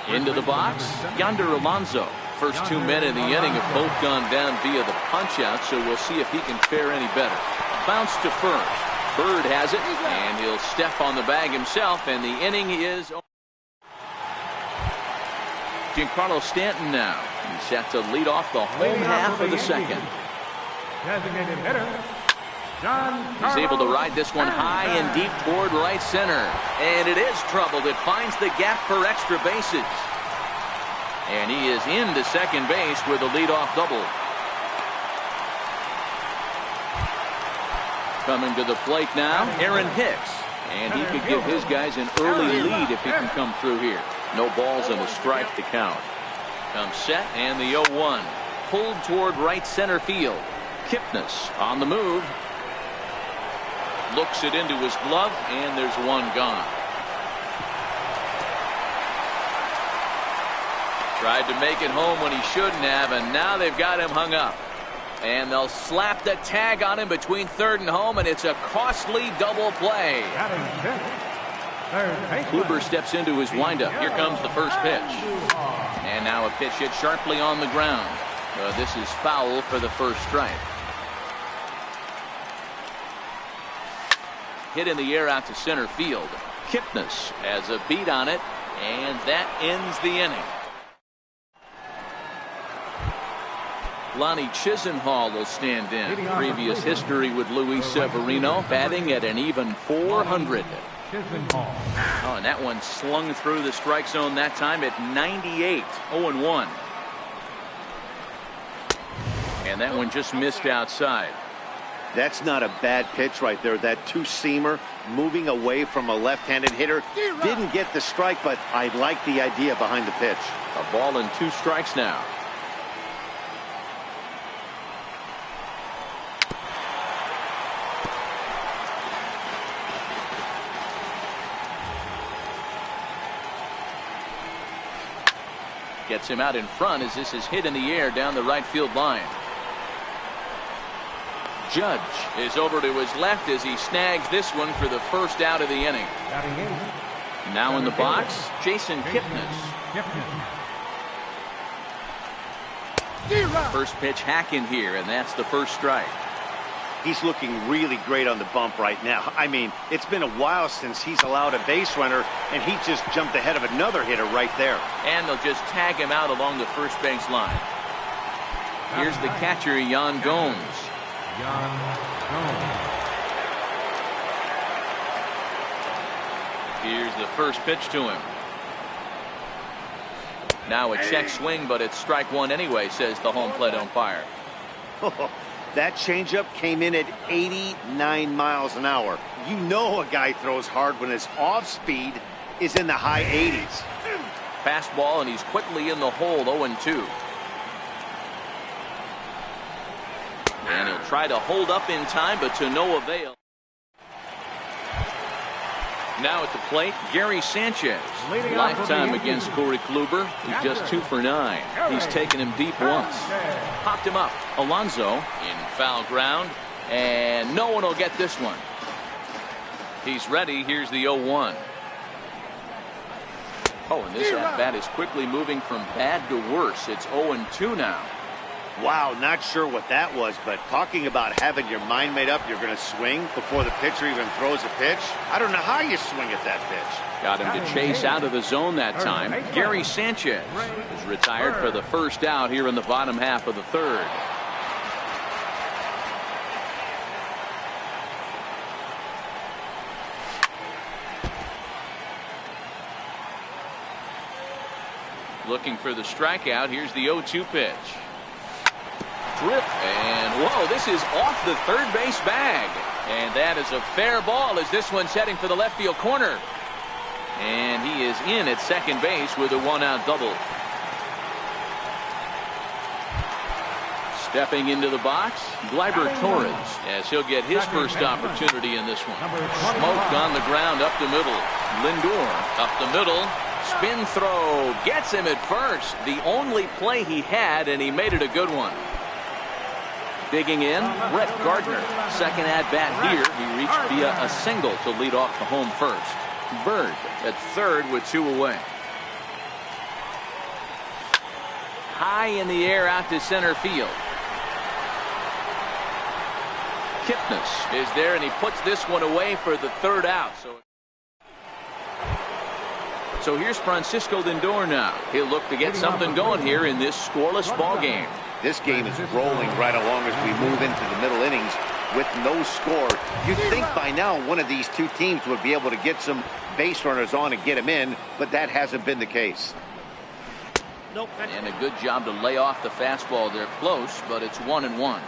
Into the box, Yonder Alonso. First 2 men in the inning have both gone down via the punch-out, so we'll see if he can fare any better. Bounce to first. Bird has it, and he'll step on the bag himself, and the inning is over. Giancarlo Stanton now. He's set to lead off the home half of the second. Designated hitter, He's able to ride this one high and deep toward right center. And it is troubled. It finds the gap for extra bases. And he is into second base with a leadoff double. Coming to the plate now, Aaron Hicks. And he could give his guys an early lead if he can come through here. No balls and a strike to count. Comes set and the 0-1. Pulled toward right center field. Kipnis on the move. Looks it into his glove, and there's one gone. Tried to make it home when he shouldn't have, and now they've got him hung up. And they'll slap the tag on him between third and home, and it's a costly double play. Kluber steps into his windup. Here comes the first pitch. And now a pitch hit sharply on the ground. This is foul for the first strike. Hit in the air out to center field. Kipnis has a beat on it, and that ends the inning. Lonnie Chisenhall will stand in. Previous history with Luis Severino, batting at an even .400. Oh, and that one slung through the strike zone that time at 98. 0-1. And that one just missed outside. That's not a bad pitch right there. That two-seamer moving away from a left-handed hitter. Didn't get the strike, but I like the idea behind the pitch. A ball and 2 strikes now. Gets him out in front as this is hit in the air down the right field line. Judge is over to his left as he snags this one for the first out of the inning. Now in the box, Jason Kipnis. First pitch hack in here, and that's the first strike. He's looking really great on the bump right now. I mean, it's been a while since he's allowed a base runner, and he just jumped ahead of another hitter right there. And they'll just tag him out along the first base line. Here's the catcher, Yan Gomes. Here's the first pitch to him. Now a check swing, but it's strike 1 anyway, says the home plate umpire. That changeup came in at 89 miles an hour. You know a guy throws hard when his off-speed is in the high 80s. Fastball, and he's quickly in the hole, 0-2. And he'll try to hold up in time, but to no avail. Now at the plate, Gary Sanchez. Lifetime against Corey Kluber. He's just 2 for 9. He's taken him deep once. Popped him up. Alonso in foul ground. And no one will get this one. He's ready. Here's the 0-1. Oh, and this at-bat is quickly moving from bad to worse. It's 0-2 now. Wow, not sure what that was, but talking about having your mind made up you're going to swing before the pitcher even throws a pitch. I don't know how you swing at that pitch. Got him to chase out of the zone that time. Gary Sanchez is retired for the first out here in the bottom half of the third. Looking for the strikeout. Here's the 0-2 pitch. Drip, and whoa, this is off the third base bag. And that is a fair ball as this one's heading for the left field corner. And he is in at second base with a 1-out double. Stepping into the box, Gleyber Torres, as he'll get his first opportunity in this one. Smoked on the ground up the middle. Lindor up the middle. Spin throw gets him at first. The only play he had, and he made it a good one. Digging in, Brett Gardner. Second at-bat here. He reached via a single to lead off the home first. Bird at third with 2 away. High in the air out to center field. Kipnis is there, and he puts this one away for the third out. So here's Francisco Lindor now. He'll look to get something going here in this scoreless ball game. This game is rolling right along as we move into the middle innings with no score. You'd think by now one of these two teams would be able to get some base runners on and get them in, but that hasn't been the case. And a good job to lay off the fastball. They're close, but it's 1-1.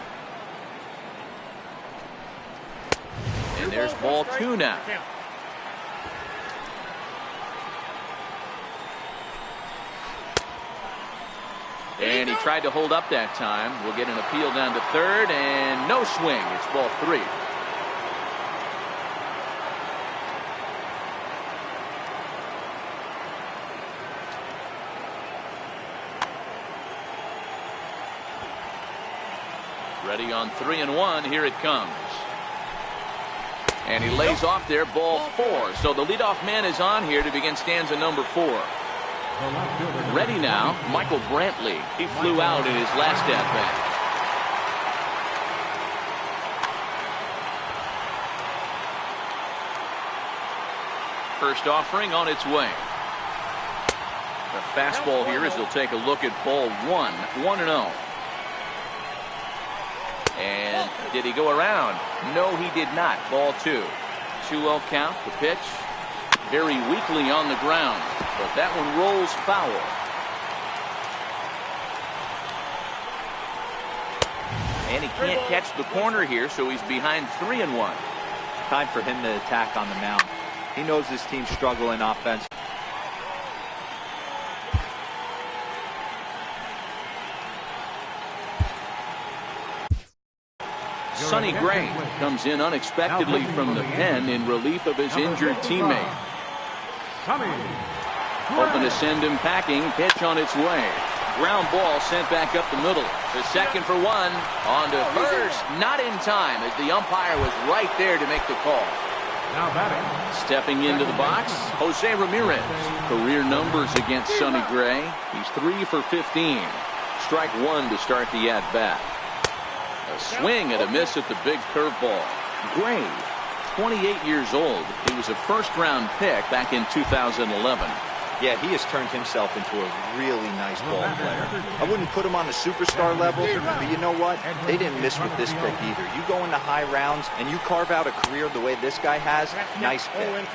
And there's ball 2 now. And he tried to hold up that time. We'll get an appeal down to third, and no swing. It's ball 3. Ready on 3-1. Here it comes. And he lays off there, ball 4. So the leadoff man is on here to begin stanza number 4. Ready now, Michael Brantley. He flew out in his last at-bat. First offering on its way. The fastball here as he'll take a look at ball 1. 1-0. And did he go around? No, he did not. Ball 2. 2-0 count. The pitch very weakly on the ground, but that one rolls foul. And he can't catch the corner here, so he's behind 3-1. Time for him to attack on the mound. He knows his team's struggling offense. Sonny Gray comes in unexpectedly from the pen in relief of his injured teammate. Hoping to send him packing. Pitch on its way. Ground ball sent back up the middle. The second for 1. On to first. Not in time as the umpire was right there to make the call. Now batting. Stepping into the box, Jose Ramirez. Career numbers against Sonny Gray. He's 3 for 15. Strike 1 to start the at-bat. A swing and a miss at the big curveball. Gray, 28 years old. He was a first-round pick back in 2011. Yeah, he has turned himself into a really nice ball player. I wouldn't put him on the superstar level, but you know what? They didn't miss with this pick either. You go into high rounds and you carve out a career the way this guy has, nice pick.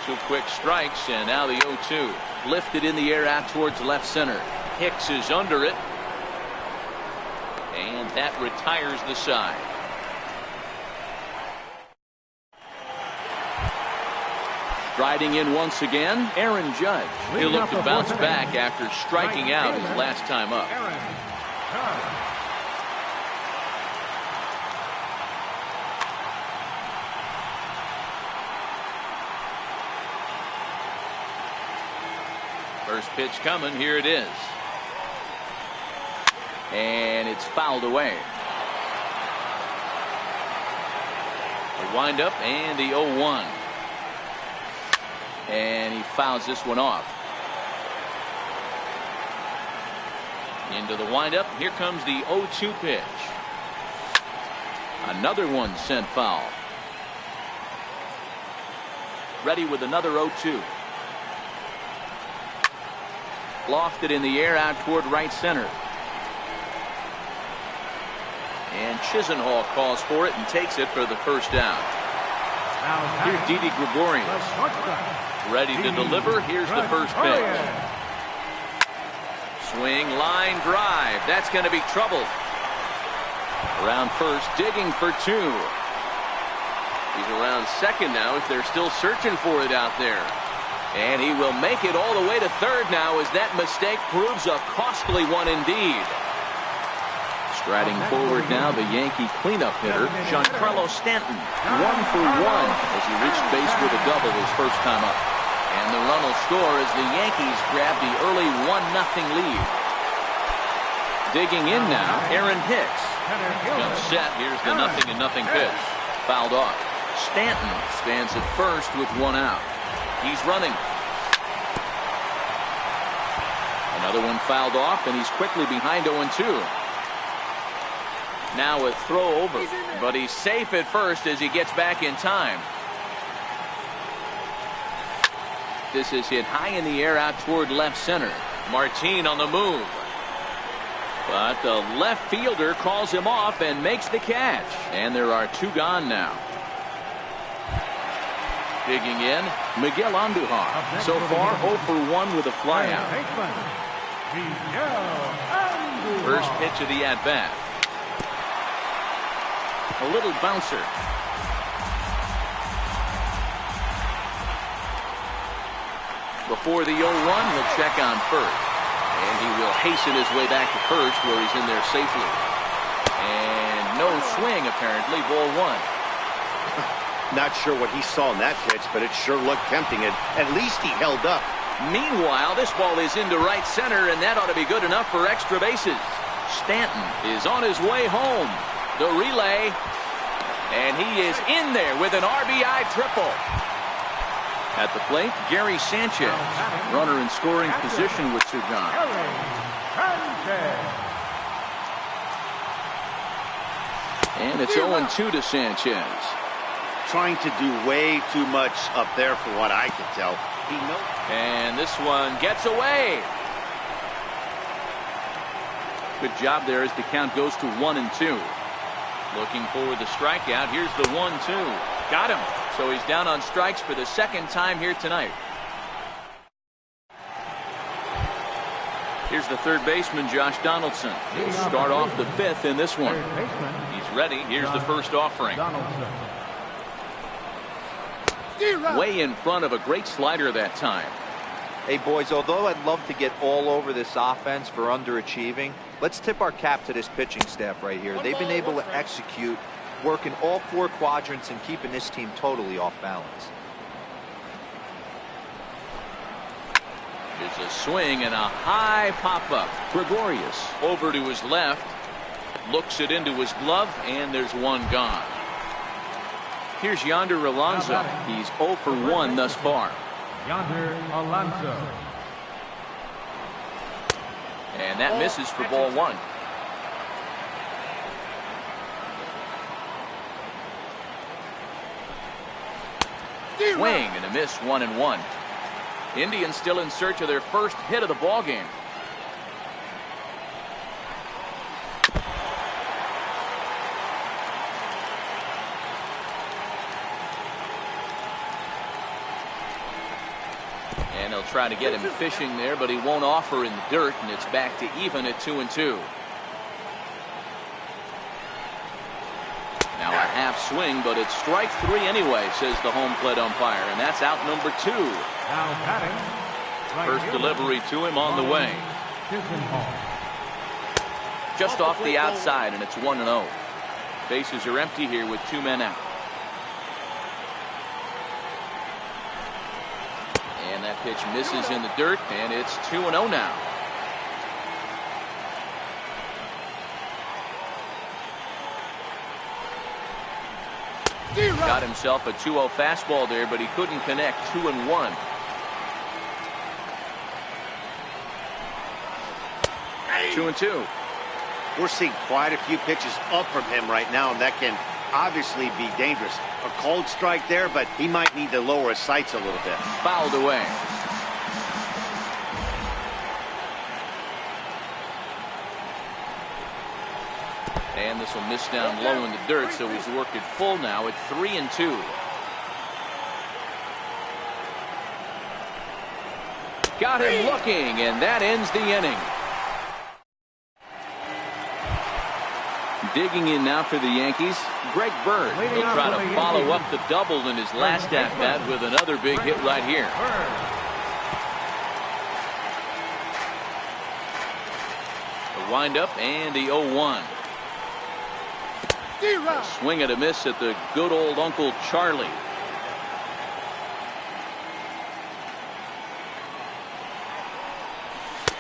2 quick strikes, and now the 0-2. Lifted in the air out towards left center. Hicks is under it. And that retires the side. Striding in once again, Aaron Judge. He'll look to bounce back after striking out his last time up. First pitch coming. Here it is. And it's fouled away. The windup and the 0-1. And he fouls this one off. Into the windup. Here comes the 0-2 pitch. Another one sent foul. Ready with another 0-2. Lofted in the air out toward right center. And Chisenhall calls for it and takes it for the first down. Here's Didi Gregorius. Ready to deliver. Here's the first pitch. Swing, line drive. That's going to be trouble. Around first, digging for two. He's around second now if they're still searching for it out there. And he will make it all the way to third now as that mistake proves a costly one indeed. Striding forward now, the Yankee cleanup hitter, Giancarlo Stanton. 1 for 1 as he reached base with a double his first time up. And the run will score as the Yankees grab the early 1-0 lead. Digging in now, Aaron Hicks. Comes set. Here's the 0-0 pitch. Fouled off. Stanton stands at first with one out. He's running. Another one fouled off, and he's quickly behind 0-2. Now a throw over, but he's safe at first as he gets back in time. This is hit high in the air out toward left center. Martin on the move. But the left fielder calls him off and makes the catch. And there are two gone now. Digging in, Miguel Andujar. So far 0 for 1 with a flyout. First pitch of the at-bat. A little bouncer. Before the 0-1, he'll check on first. And he will hasten his way back to first where he's in there safely. And no swing apparently, ball 1. Not sure what he saw in that pitch, but it sure looked tempting, and at least he held up. Meanwhile, this ball is into right center, and that ought to be good enough for extra bases. Stanton is on his way home. The relay, and he is in there with an RBI triple. At the plate, Gary Sanchez, runner in scoring position with Sir John. And it's 0-2 to Sanchez. Trying to do way too much up there for what I could tell. He knows. And this one gets away. Good job there as the count goes to 1-2. Looking for the strikeout. Here's the 1-2. Got him. So he's down on strikes for the second time here tonight. Here's the third baseman, Josh Donaldson. He'll start off the fifth in this one. He's ready. Here's the first offering. Way in front of a great slider that time. Hey, boys, although I'd love to get all over this offense for underachieving, let's tip our cap to this pitching staff right here. They've been able to execute, working all 4 quadrants and keeping this team totally off balance. There's a swing and a high pop-up. Gregorius over to his left. Looks it into his glove, and there's one gone. Here's Yonder Alonso. He's 0 for 1 thus far. Yonder Alonso. And that misses for ball 1. Swing and a miss, 1-1. Indians still in search of their first hit of the ball game. And they'll try to get him fishing there, but he won't offer in the dirt, and it's back to even at 2-2. half swing, but it's strike 3 anyway, says the home plate umpire, and that's out number 2. Now batting. Right First fielder, delivery to him on the way. Chisenhall. Just off the outside, and it's 1-0. Bases are empty here with 2 men out. And that pitch misses in the dirt, and it's 2-0 now. Got himself a 2-0 fastball there, but he couldn't connect. 2-1. Two and two. We're seeing quite a few pitches up from him right now, and that can obviously be dangerous. A cold strike there, but he might need to lower his sights a little bit. Fouled away. And this will miss down low in the dirt, so he's worked it full now at 3-2. Got him looking, and that ends the inning. Digging in now for the Yankees, Greg Bird. He'll try to follow up the double in his last at-bat with another big hit right here. The windup and the 0-1. A swing and a miss at the good old Uncle Charlie.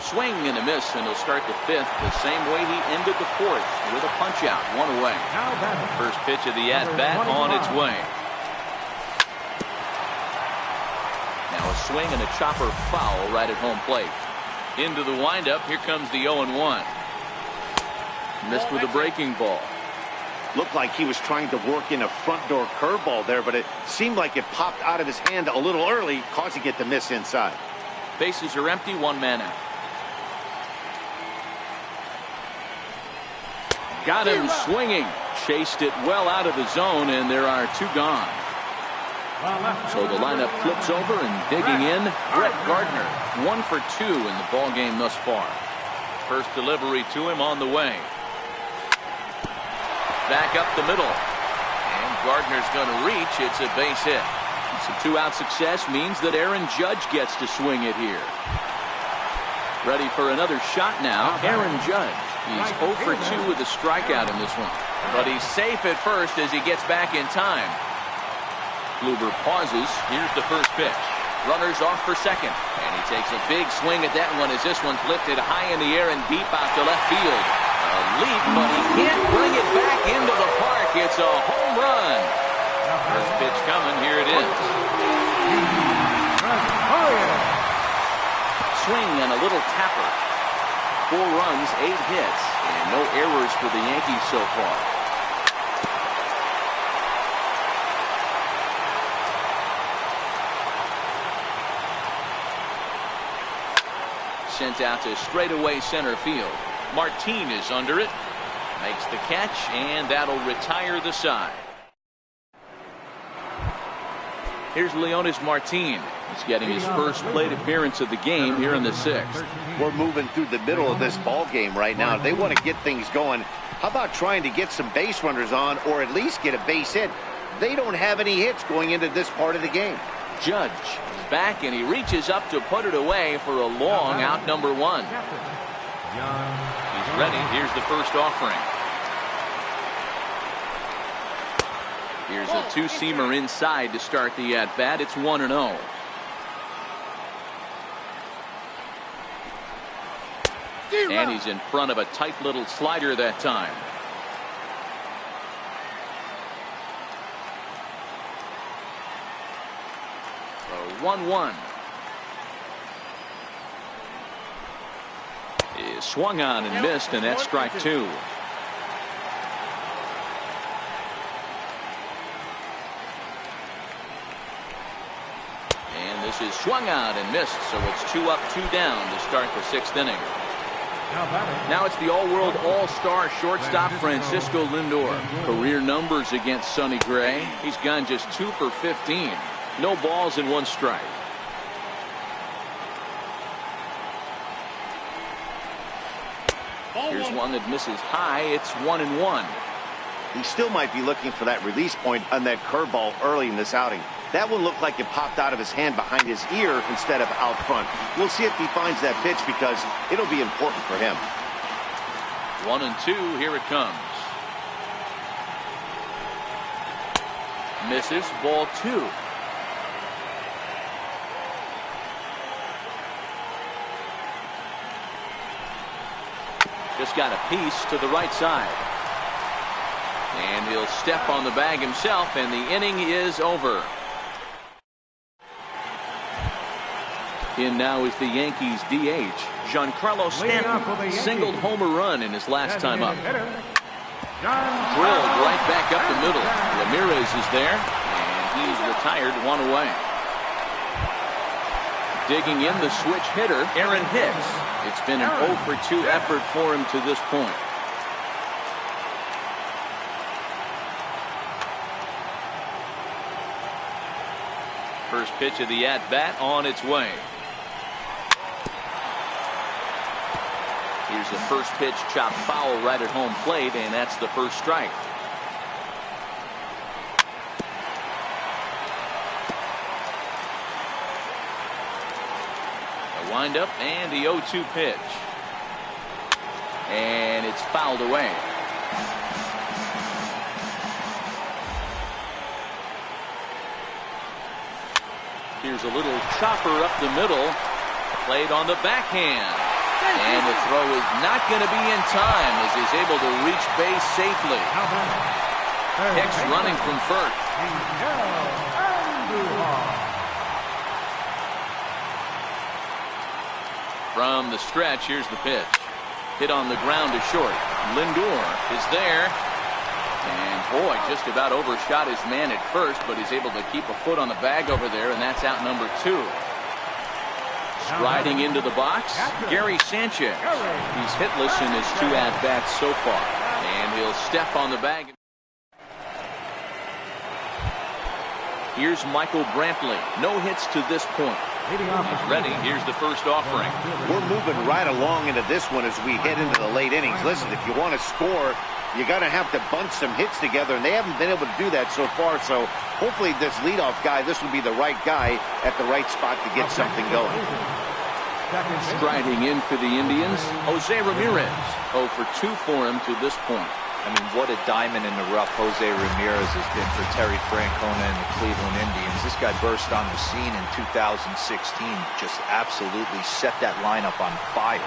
Swing and a miss, and he'll start the 5th the same way he ended the 4th, with a punch out, 1 away. First pitch of the at-bat on its way. Now a swing and a chopper foul right at home plate. Into the windup, here comes the 0-1. Missed with a breaking ball. Looked like he was trying to work in a front door curveball there, but it seemed like it popped out of his hand a little early, causing it to miss inside. Bases are empty, 1 man out. Got him swinging. Chased it well out of the zone, and there are 2 gone. So the lineup flips over, and digging in, Brett Gardner. 1 for 2 in the ball game thus far. First delivery to him on the way. Back up the middle. And Gardner's going to reach. It's a base hit. Some 2-out success means that Aaron Judge gets to swing it here. Ready for another shot now, Aaron Judge. He's 0 for 2 with a strikeout in this one. But he's safe at first as he gets back in time. Kluber pauses. Here's the first pitch. Runners off for second. And he takes a big swing at that one as this one's lifted high in the air and deep out to left field. A leap, but he can't bring it back into the park. It's a home run. First pitch coming. Here it is. Swing and a little tapper. 4 runs, 8 hits, and no errors for the Yankees so far. Sent out to straightaway center field. Martin is under it. Makes the catch, and that'll retire the side. Here's Leonys Martin. He's getting his first plate appearance of the game here in the 6th. We're moving through the middle of this ball game right now. They want to get things going. How about trying to get some base runners on, or at least get a base hit? They don't have any hits going into this part of the game. Judge is back, and he reaches up to put it away for a long out number 1. He's ready. Here's the first offering. Here's a 2-seamer inside to start the at-bat. It's 1-0. And he's in front of a tight little slider that time. So 1-1. Is swung on and missed, and that's strike 2. And this is swung on and missed, so it's 2 up, 2 down to start the 6th inning. Now it's the all-world all-star shortstop Francisco Lindor. Career numbers against Sonny Gray. He's gone just 2 for 15. No balls and 1 strike. Here's one that misses high. It's 1-1. He still might be looking for that release point on that curveball early in this outing. That one looked like it popped out of his hand behind his ear instead of out front. We'll see if he finds that pitch because it'll be important for him. 1-2, here it comes. Misses, ball 2. Just got a piece to the right side. And he'll step on the bag himself, and the inning is over. In now is the Yankees DH. Giancarlo Stanton singled home a run in his last time up. Drilled right back up the middle. Ramirez is there, and he's retired 1 away. Digging in the switch hitter, Aaron Hicks. It's been an 0 for 2 effort for him to this point. First pitch of the at-bat on its way. Here's the first pitch, chopped foul right at home plate, and that's the first strike. A windup and the 0-2 pitch. And it's fouled away. Here's a little chopper up the middle. Played on the backhand. And the throw is not going to be in time as he's able to reach base safely. Hicks running from first. From the stretch, here's the pitch. Hit on the ground to short. Lindor is there. And boy, just about overshot his man at first, but he's able to keep a foot on the bag over there, and that's out number 2. Striding into the box, Gary Sanchez. He's hitless in his 2 at-bats so far. And he'll step on the bag. Here's Michael Brantley. No hits to this point. He's ready. Here's the first offering. We're moving right along into this one as we head into the late innings. Listen, if you want to score, you got to have to bunch some hits together, and they haven't been able to do that so far. So hopefully this leadoff guy, this will be the right guy at the right spot to get something going. Striding in for the Indians, Jose Ramirez. 0 for 2 for him to this point. I mean, what a diamond in the rough Jose Ramirez has been for Terry Francona and the Cleveland Indians. This guy burst on the scene in 2016, just absolutely set that lineup on fire.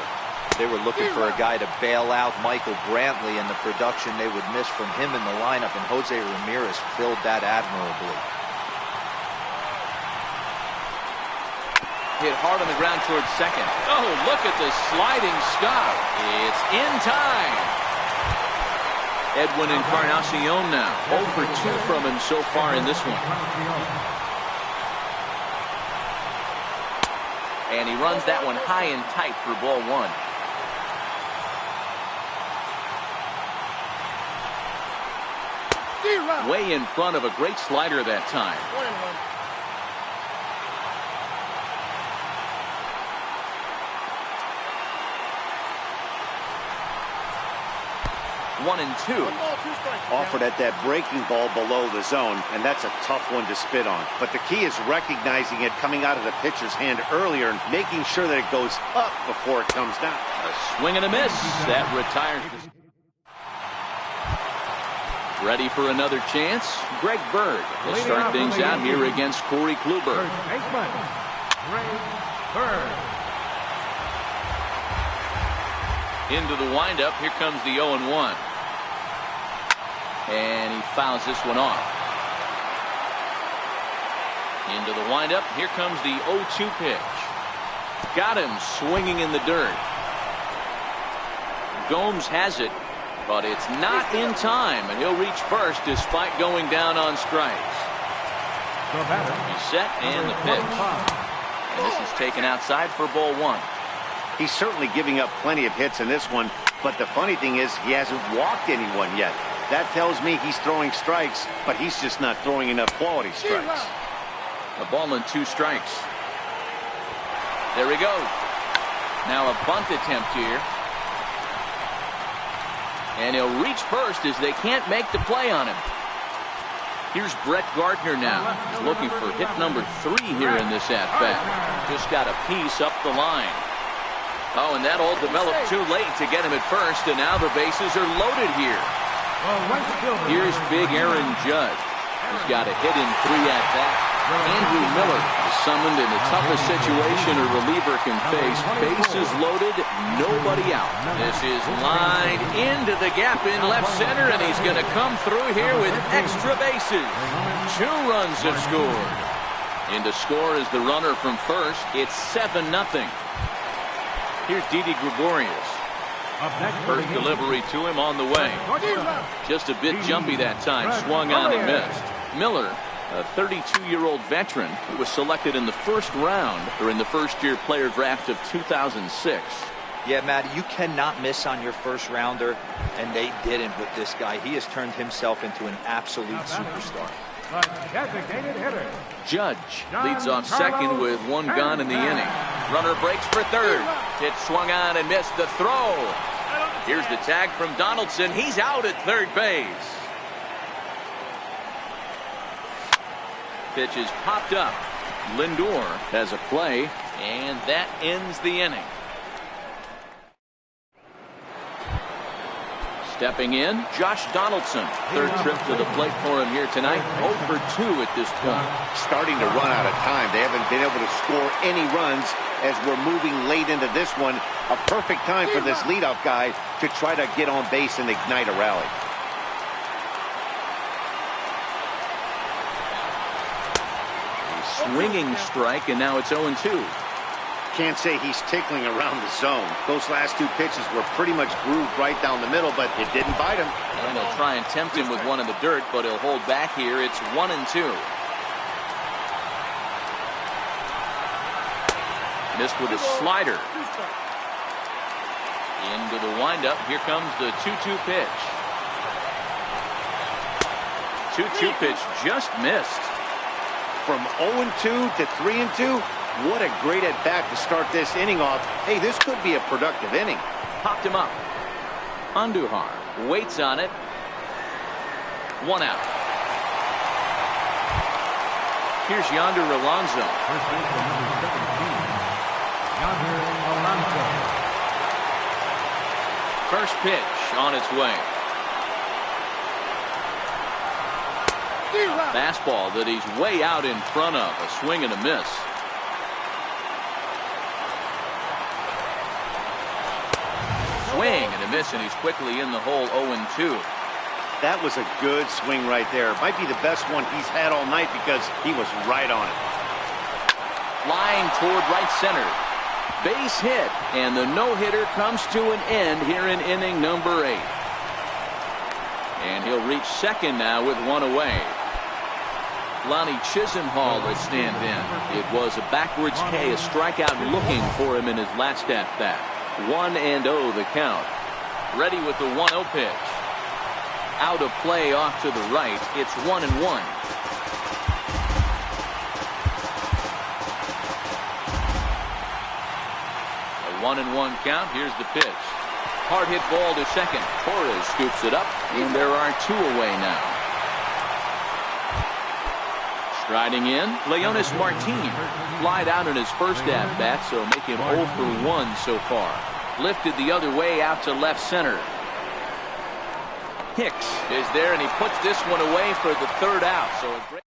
They were looking for a guy to bail out Michael Brantley, and the production they would miss from him in the lineup, and Jose Ramirez filled that admirably. Hit hard on the ground towards second. Oh, look at the sliding stop. It's in time. Edwin Encarnacion now. 0 for 2 from him so far in this one. And he runs that one high and tight for ball 1. Way in front of a great slider that time. 1-1. One and two. Offered at that breaking ball below the zone, and that's a tough one to spit on. But the key is recognizing it coming out of the pitcher's hand earlier and making sure that it goes up before it comes down. A swing and a miss. That retires the... Ready for another chance? Greg Bird will start things out here against Corey Kluber. Greg Bird. Into the windup. Here comes the 0-1. And he fouls this one off. Into the windup. Here comes the 0-2 pitch. Got him swinging in the dirt. Gomes has it, but it's not in time, and he'll reach first despite going down on strikes. He's set and the pitch. And this is taken outside for ball 1. He's certainly giving up plenty of hits in this one, but the funny thing is he hasn't walked anyone yet. That tells me he's throwing strikes, but he's just not throwing enough quality strikes. A ball and 2 strikes. There we go. Now a bunt attempt here. And he'll reach first as they can't make the play on him. Here's Brett Gardner now. He's looking for hit number 3 here in this at-bat. Just got a piece up the line. Oh, and that all developed too late to get him at first, and now the bases are loaded here. Here's big Aaron Judge. He's got a hit in 3 at-bats. Andrew Miller is summoned in the toughest situation a reliever can face. Bases loaded, nobody out. This is lined into the gap in left center, and he's going to come through here with extra bases. 2 runs have scored. In to score is the runner from first. It's 7-0. Here's Didi Gregorius. First delivery to him on the way. Just a bit jumpy that time. Swung on and missed. Miller, a 32-year-old veteran who was selected in the first round during the first-year player draft of 2006. Yeah, Matt, you cannot miss on your first rounder, and they didn't with this guy. He has turned himself into an absolute superstar. Judge leads off second with 1 gone in the inning. Runner breaks for third. It swung on and missed the throw. Here's the tag from Donaldson. He's out at third base. Pitch is popped up. Lindor has a play, and that ends the inning. Stepping in, Josh Donaldson. Third trip to the plate for him here tonight. 0 for 2 at this point. Starting to run out of time. They haven't been able to score any runs as we're moving late into this one. A perfect time for this leadoff guy to try to get on base and ignite a rally. Swinging strike, and now it's 0-2. Can't say he's tickling around the zone. Those last 2 pitches were pretty much grooved right down the middle, but it didn't bite him. And they'll try and tempt him with one in the dirt, but he'll hold back here. It's 1-2. Missed with a slider. Into the windup. Here comes the 2-2 pitch. 2-2 pitch just missed. From 0-2 to 3-2, what a great at-bat to start this inning off. Hey, this could be a productive inning. Popped him up. Andujar waits on it. 1 out. Here's Yonder Alonso. First pitch on its way. Fastball that he's way out in front of. A swing and a miss. Swing and a miss, and he's quickly in the hole. 0-2. That was a good swing right there. Might be the best one he's had all night because he was right on it. Flying toward right center. Base hit, and the no-hitter comes to an end here in inning number 8. And he'll reach second now with 1 away. Lonnie Chisenhall will stand in. It was a backwards K, a strikeout looking for him in his last at-bat. 1-0 the count. Ready with the 1-0 pitch. Out of play off to the right. It's 1-1. A 1-1 count. Here's the pitch. Hard hit ball to second. Torres scoops it up, and there are 2 away now. Striding in, Leonis Martin. Flied out in his first at-bat, so make him 0 for 1 so far. Lifted the other way out to left center. Hicks is there, and he puts this one away for the 3rd out. So a great...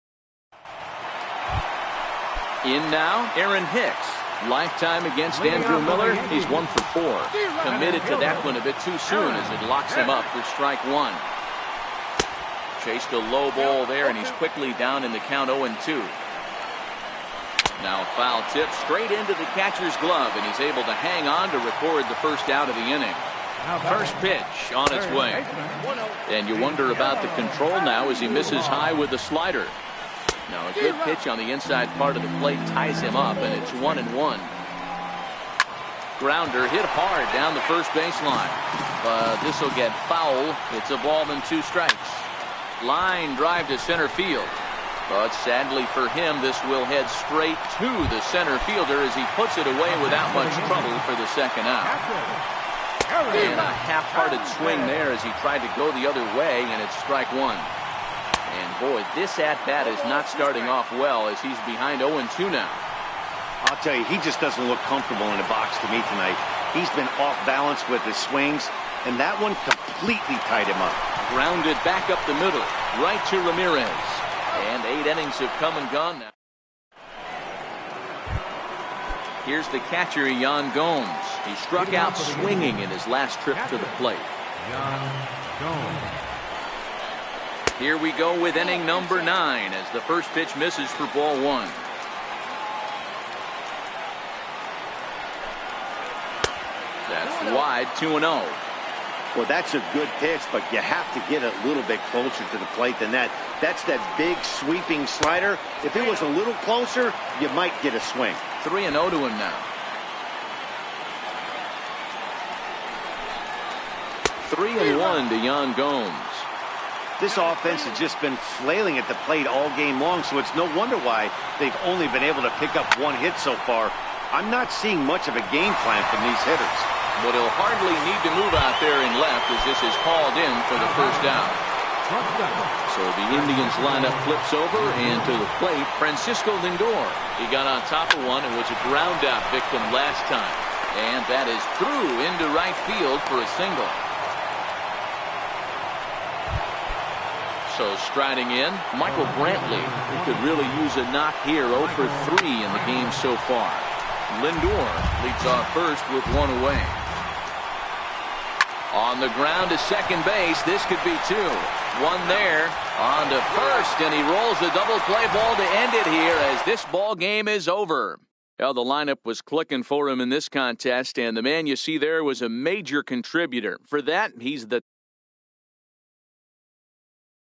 In now, Aaron Hicks. Lifetime against Andrew Miller. He's 1 for 4. Committed to that one a bit too soon as it locks him up for strike 1. Chased a low ball there, and he's quickly down in the count. 0-2. Now a foul tip straight into the catcher's glove, and he's able to hang on to record the first out of the inning. First pitch on its way. And you wonder about the control now as he misses high with the slider. Now a good pitch on the inside part of the plate ties him up, and it's 1-1. Grounder hit hard down the first baseline. But this will get foul. It's a ball and 2 strikes. Line drive to center field. But sadly for him, this will head straight to the center fielder as he puts it away without much trouble for the 2nd out. And a half-hearted swing there as he tried to go the other way, and it's strike one. And boy, this at-bat is not starting off well as he's behind 0-2 now. I'll tell you, he just doesn't look comfortable in the box to me tonight. He's been off balance with his swings, and that one completely tied him up. Grounded back up the middle, right to Ramirez. And 8 innings have come and gone now. Here's the catcher, Yan Gomes. He struck out swinging in his last trip to the plate. Yan Gomes. Here we go with inning number 9 as the first pitch misses for ball 1. That's wide, 2-0. Well, that's a good pitch, but you have to get a little bit closer to the plate than that. That's that big sweeping slider. If it was a little closer, you might get a swing. 3-0 to him now. 3-1 to Yan Gomes. This offense has just been flailing at the plate all game long, so it's no wonder why they've only been able to pick up 1 hit so far. I'm not seeing much of a game plan from these hitters. But he'll hardly need to move out there in left as this is called in for the first down. So the Indians lineup flips over, and to the plate, Francisco Lindor. He got on top of one and was a ground out victim last time. And that is through into right field for a single. So striding in, Michael Brantley, who could really use a knock here. 0 for 3 in the game so far. Lindor leads off first with 1 away. On the ground to second base, this could be 2. 1 there, on to first, and he rolls the double play ball to end it here as this ball game is over. Well, the lineup was clicking for him in this contest, and the man you see there was a major contributor. For that, he's the